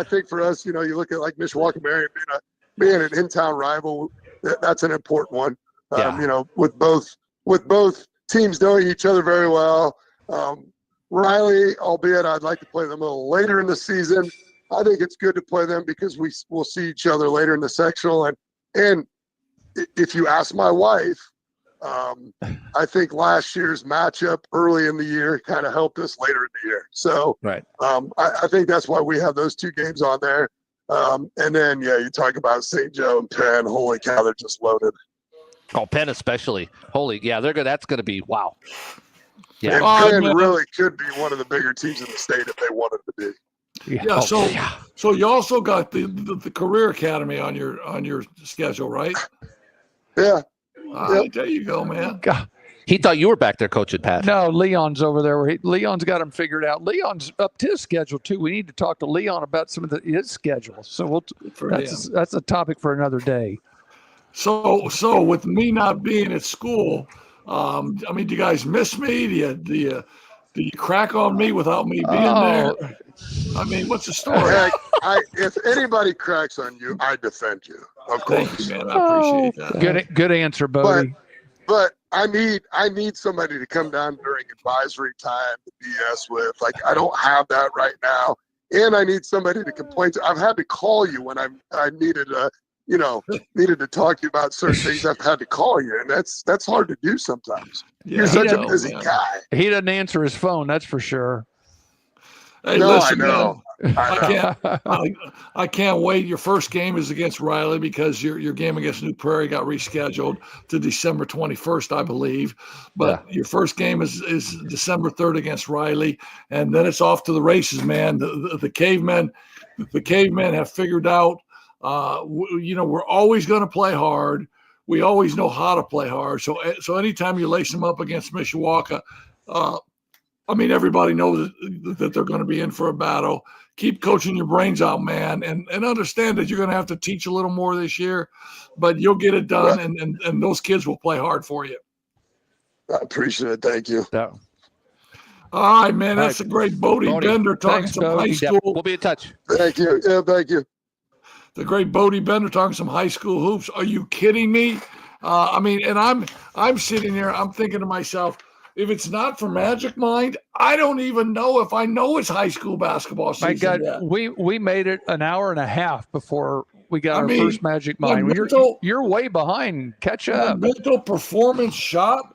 think for us, you look at like Mishawaka Marion being an in-town rival. That's an important one. With both teams knowing each other very well. Riley, albeit I'd like to play them a little later in the season. I think it's good to play them because we'll see each other later in the sectional. And if you ask my wife, I think last year's matchup early in the year kind of helped us later in the year. So right. I think that's why we have those two games on there. And then, you talk about St. Joe and Penn. Holy cow, they're just loaded. Oh, Penn especially. Holy, yeah, that's going to be wow. Yeah, and Penn really could be one of the bigger teams in the state if they wanted to be. Yeah. So you also got the Career Academy on your schedule, right? Yeah. There you go, man. God. He thought you were back there coaching, Pat. No, Leon's over there. Leon's got him figured out. Leon's up to his schedule too. We need to talk to Leon about some of his schedule. So that's a topic for another day. So with me not being at school, do you guys miss me? Do you crack on me without me being there? I mean, what's the story? If anybody cracks on you, I defend you. Of course. Thank you, man. I appreciate that. Good answer, Bodie. But I need somebody to come down during advisory time to BS with. Like, I don't have that right now. And I need somebody to complain to. I've had to call you when I needed to talk to you about certain things. I've had to call you, and that's hard to do sometimes. Yeah, You're such a busy guy. He doesn't answer his phone, that's for sure. Hey, no, listen, I know. I can't wait. Your first game is against Riley because your game against New Prairie got rescheduled to December 21st, I believe. But your first game is December 3rd against Riley, and then it's off to the races, man. The cavemen have figured out. We're always going to play hard. We always know how to play hard. So anytime you lace them up against Mishawaka, everybody knows that they're going to be in for a battle. Keep coaching your brains out, man, and understand that you're going to have to teach a little more this year, but you'll get it done, and those kids will play hard for you. I appreciate it. Thank you. Yeah. All right, man. That's a great Bodie Bender talking some high school. We'll be in touch. Thank you. Yeah, thank you. The great Bodie Bender talking some high school hoops. Are you kidding me? And I'm sitting there. I'm thinking to myself, if it's not for Magic Mind, I don't even know if I know it's high school basketball season. My God, yet. we made it an hour and a half before we got our first Magic Mind. You're way behind. Catch up. My mental performance shot,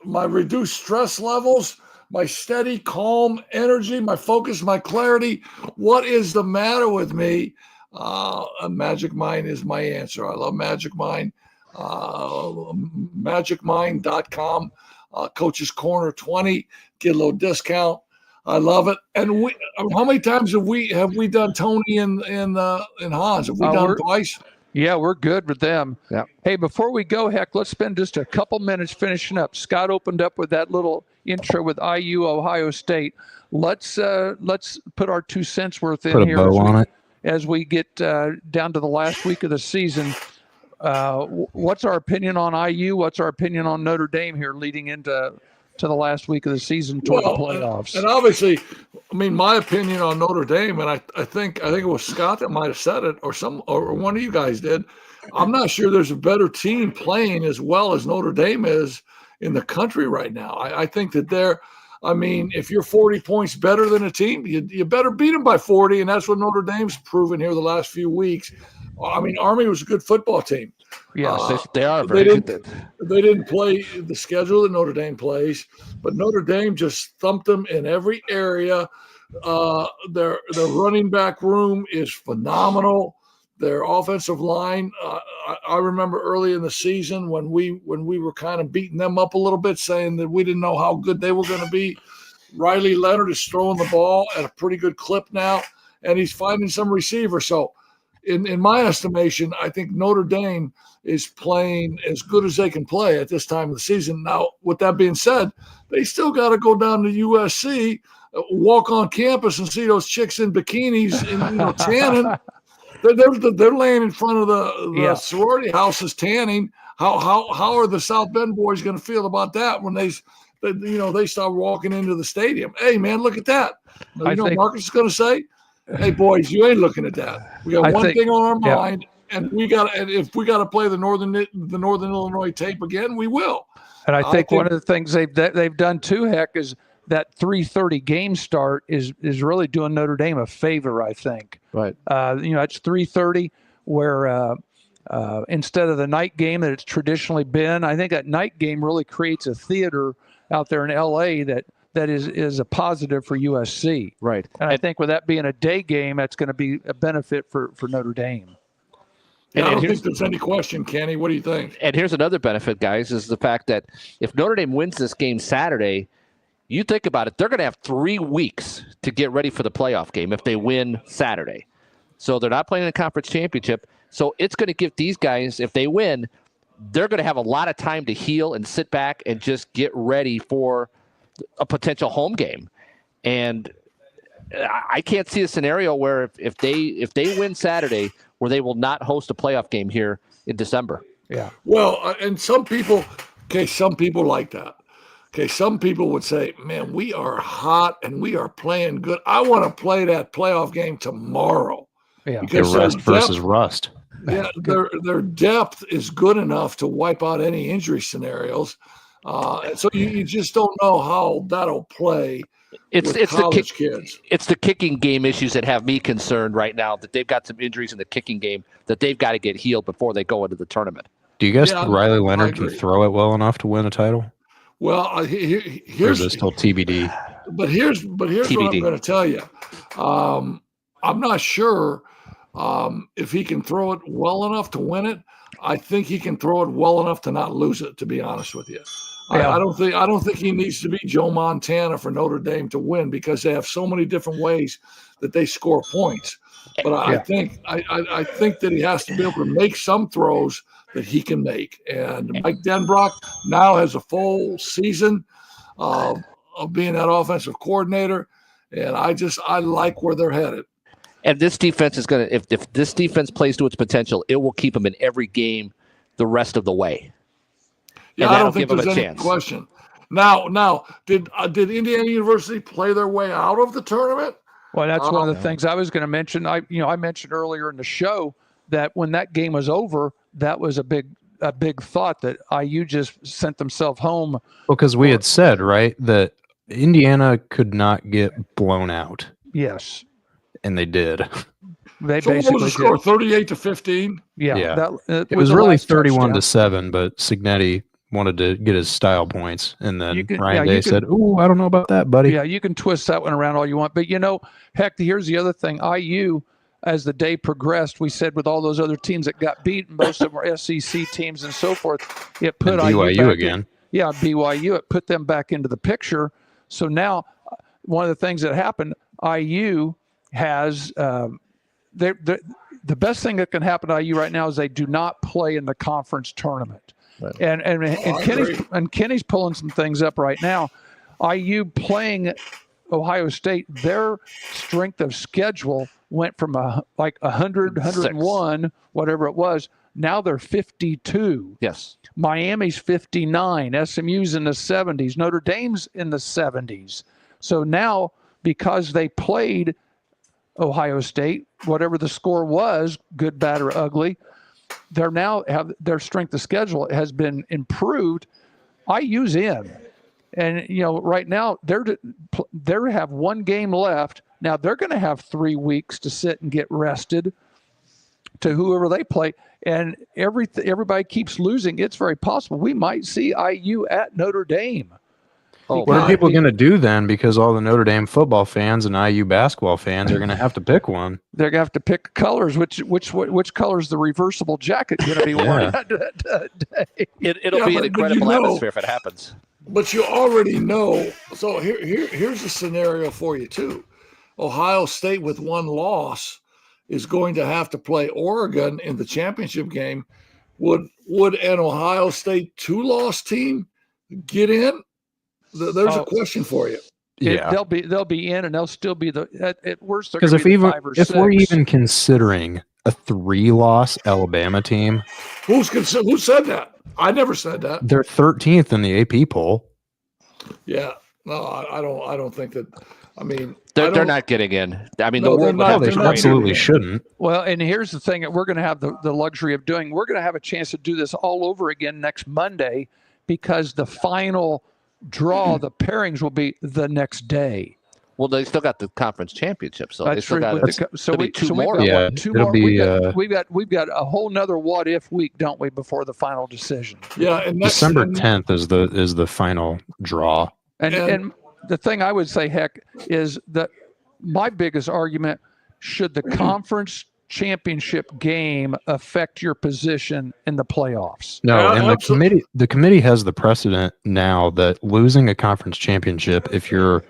my reduced stress levels, my steady, calm energy, my focus, my clarity. What is the matter with me? Magic Mind is my answer. I love Magic Mind. MagicMind.com. Coach's Corner 20, get a little discount. I love it. And how many times have we done Tony and Hans? Have we done twice? Yeah, we're good with them. Yeah. Hey, before we go, let's spend just a couple minutes finishing up. Scott opened up with that little intro with IU Ohio State. Let's put our 2 cents worth in here. Put a bow on it. As we get down to the last week of the season. What's our opinion on IU? What's our opinion on Notre Dame here leading into the last week of the season toward the playoffs? And obviously, my opinion on Notre Dame, and I think it was Scott that might have said it, or one of you guys did. I'm not sure there's a better team playing as well as Notre Dame is in the country right now. I think that if you're 40 points better than a team, you better beat them by 40, and that's what Notre Dame's proven here the last few weeks. I mean, Army was a good football team. Yes, they are very good. They didn't play the schedule that Notre Dame plays, but Notre Dame just thumped them in every area. Their running back room is phenomenal. Their offensive line, I remember early in the season when we were kind of beating them up a little bit, saying that we didn't know how good they were going to be. Riley Leonard is throwing the ball at a pretty good clip now, and he's finding some receivers. So in my estimation, I think Notre Dame is playing as good as they can play at this time of the season. Now, with that being said, they still got to go down to USC, walk on campus and see those chicks in bikinis and tanning. They're laying in front of the sorority houses tanning. How are the South Bend boys going to feel about that when they start walking into the stadium? Hey man, look at that. You know what Marcus is going to say? Hey boys, you ain't looking at that. We got one thing on our mind, and if we got to play the Northern Illinois tape again, we will. And I think one of the things they've done too, Heck, is that 3:30 game start is really doing Notre Dame a favor, I think. Right. It's 3:30 where instead of the night game that it's traditionally been, I think that night game really creates a theater out there in LA that is a positive for USC. Right. And I think with that being a day game, that's going to be a benefit for Notre Dame. Yeah, I don't think there's any question, Kenny. What do you think? And here's another benefit, guys, is the fact that if Notre Dame wins this game Saturday, you think about it, they're going to have 3 weeks to get ready for the playoff game if they win Saturday. So they're not playing a conference championship. So it's going to give these guys, if they win, they're going to have a lot of time to heal and sit back and just get ready for a potential home game. And I can't see a scenario where if they win Saturday, where they will not host a playoff game here in December. Yeah. Well, and some people like that. Okay, some people would say, man, we are hot and we are playing good. I want to play that playoff game tomorrow. Yeah. Because rust versus rust. Yeah, their depth is good enough to wipe out any injury scenarios. So you just don't know how that'll play. It's college kids. It's the kicking game issues that have me concerned right now, that they've got some injuries in the kicking game that they've got to get healed before they go into the tournament. Do you guys think Riley Leonard can throw it well enough to win a title? Well, here's still TBD. But here's TBD. What I'm going to tell you. I'm not sure if he can throw it well enough to win it. I think he can throw it well enough to not lose it, to be honest with you. Yeah. I don't think he needs to be Joe Montana for Notre Dame to win, because they have so many different ways that they score points. But I think that he has to be able to make some throws that he can make. And Mike Denbrock now has a full season of being that offensive coordinator, and I like where they're headed. And this defense is going to, if this defense plays to its potential, it will keep them in every game the rest of the way. Yeah, and I don't think give there's them a any chance. question. Now, did Indiana University play their way out of the tournament? Well, that's one of the things I was going to mention. I mentioned earlier in the show that when that game was over, that was a big thought that IU just sent themselves home. Well, because we had said, right, that Indiana could not get blown out. Yes. And they did. They so basically what was the score? 38-15. Yeah. It was really 31-7, but Signetti wanted to get his style points, and then Ryan Day said, "Ooh, I don't know about that, buddy." Yeah, you can twist that one around all you want, but heck, here's the other thing. IU, as the day progressed, we said with all those other teams that got beaten, most of them were SEC teams and so forth. It put and BYU again. BYU. It put them back into the picture. So now, one of the things that happened, IU has the best thing that can happen to IU right now is they do not play in the conference tournament. Right. And Kenny's pulling some things up right now. IU playing Ohio State, their strength of schedule went from 100, 101, whatever it was. Now they're 52. Yes. Miami's 59. SMU's in the 70s. Notre Dame's in the 70s. So now, because they played Ohio State, whatever the score was, good, bad, or ugly, they're now have their strength of schedule has been improved. IU's in, and right now they have one game left. Now they're going to have 3 weeks to sit and get rested to whoever they play, and everybody keeps losing. It's very possible we might see IU at Notre Dame. What are people going to do then? Because all the Notre Dame football fans and IU basketball fans are going to have to pick one. They're going to have to pick colors. Which color is the reversible jacket going to be wearing that day? It'll be an incredible atmosphere if it happens. But you already know. So here's a scenario for you too. Ohio State with one loss is going to have to play Oregon in the championship game. Would an Ohio State 2-loss team get in? There's a question for you. Yeah, they'll be in, and they'll still be at worst. Because if we're even considering a 3-loss Alabama team, who said that? I never said that. They're 13th in the AP poll. Yeah, no, I don't think that. I mean, they're not getting in. I mean, no, they absolutely shouldn't. Well, and here's the thing that we're going to have the luxury of doing. We're going to have a chance to do this all over again next Monday, because the final draw, the pairings will be the next day. Well, they still got the conference championship, so that's they still true. got two more. We've got a whole nother what if week, don't we, before the final decision? Yeah, and December 10th is the final draw. And the thing I would say, heck, is that my biggest argument: should the conference championship game affect your position in the playoffs? No, and the committee has the precedent now that losing a conference championship, if you're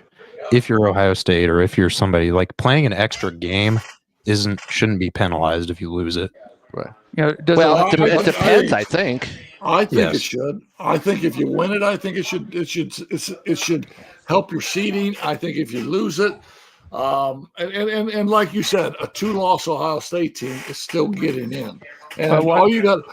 Ohio State or if you're somebody, like, playing an extra game shouldn't be penalized if you lose it. Right. It depends. I think it should. I think if you win it, I think it should help your seeding. I think if you lose it, and like you said, a 2-loss Ohio State team is still getting in. And all you got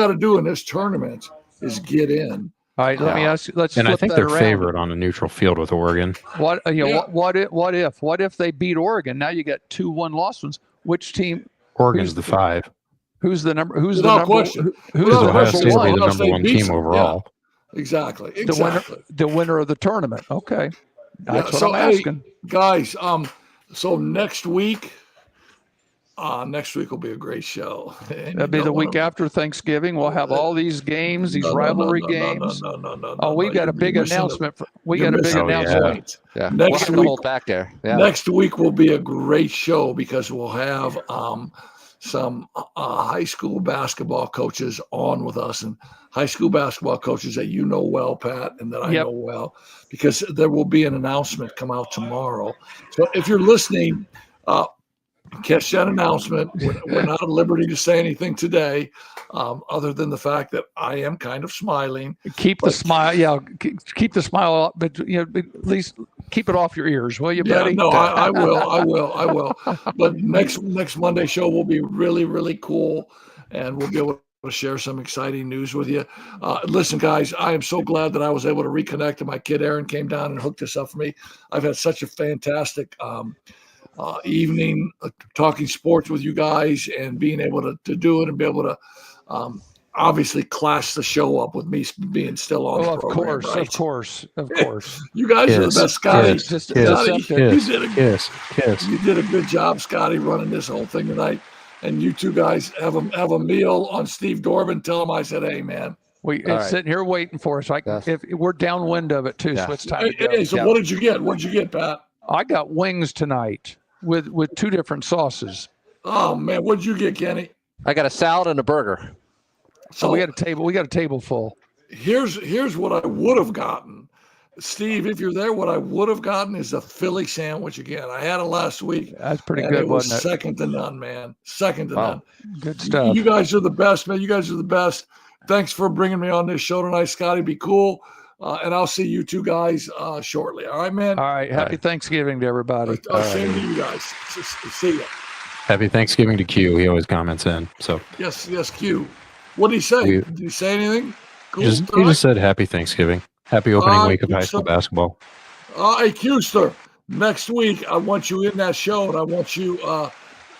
to do in this tournament is get in. All right, let me ask you. And I think they're favored on a neutral field with Oregon. What if they beat Oregon? Now you got 2 1-loss ones. Which team? Oregon's the 5. Who's the number? Who's Without the number? question. Who's the Ohio State will be the Ohio number State 1 beats team them. overall. Yeah, exactly. The winner of the tournament. Okay, that's what I'm asking, guys. So next week will be a great show. That'll be the week after Thanksgiving. We'll have all these games, these rivalry games. No. We got a big announcement. Announcement. Yeah. Next we'll week, hold back there. Yeah. Next week will be a great show because we'll have some high school basketball coaches on with us, and high school basketball coaches that you know well, Pat, and that I know well, because there will be an announcement come out tomorrow. So if you're listening, catch that announcement. We're not at liberty to say anything today, other than the fact that I am kind of smiling. Keep the smile, keep the smile up, but at least keep it off your ears, will you, buddy? No, I will. But next Monday show will be really, really cool, and we'll be able to share some exciting news with you. Listen, guys, I am so glad that I was able to reconnect, and my kid Aaron came down and hooked this up for me. I've had such a fantastic evening talking sports with you guys, and being able to do it and be able to obviously class the show up with me being still on the program. Of course. You guys are the best, Scotty. Kiss. You did a good job, Scotty, running this whole thing tonight. And you two guys have a meal on Steve Dorbin. Tell him I said, hey, man. It's sitting here waiting for us. If we're downwind of it too, so it's time to go. Hey, so what did you get? What did you get, Pat? I got wings tonight with 2 different sauces. Oh man, what did you get, Kenny? I got a salad and a burger. So we got a table. We got a table full. Here's what I would have gotten, Steve. If you're there, what I would have gotten is a Philly sandwich again. I had it last week. That's pretty good, wasn't it? Second to none, man. Second to none. Good stuff. You guys are the best, man. You guys are the best. Thanks for bringing me on this show tonight, Scotty. Be cool. And I'll see you two guys shortly. All right, man? All right. Happy Thanksgiving to everybody. Same to you guys. See ya. Happy Thanksgiving to Q. He always comments in. So Yes, Q. What did he say? Did he say anything? Cool he just said Happy Thanksgiving. Happy opening week of high school basketball. Hey, Q-ster. Next week, I want you in that show, and I want you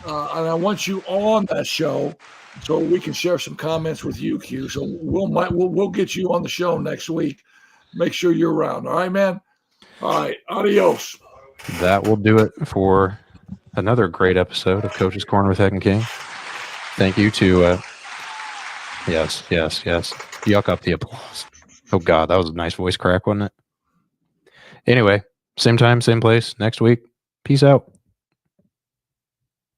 and I want you on that show so we can share some comments with you, Q. So we'll get you on the show next week. Make sure you're around. All right, man. All right, adios. That will do it for another great episode of Coach's Corner with Heck and King. Thank you to yes. Yuck up the applause. Oh God, that was a nice voice crack, wasn't it? Anyway, same time, same place next week. Peace out.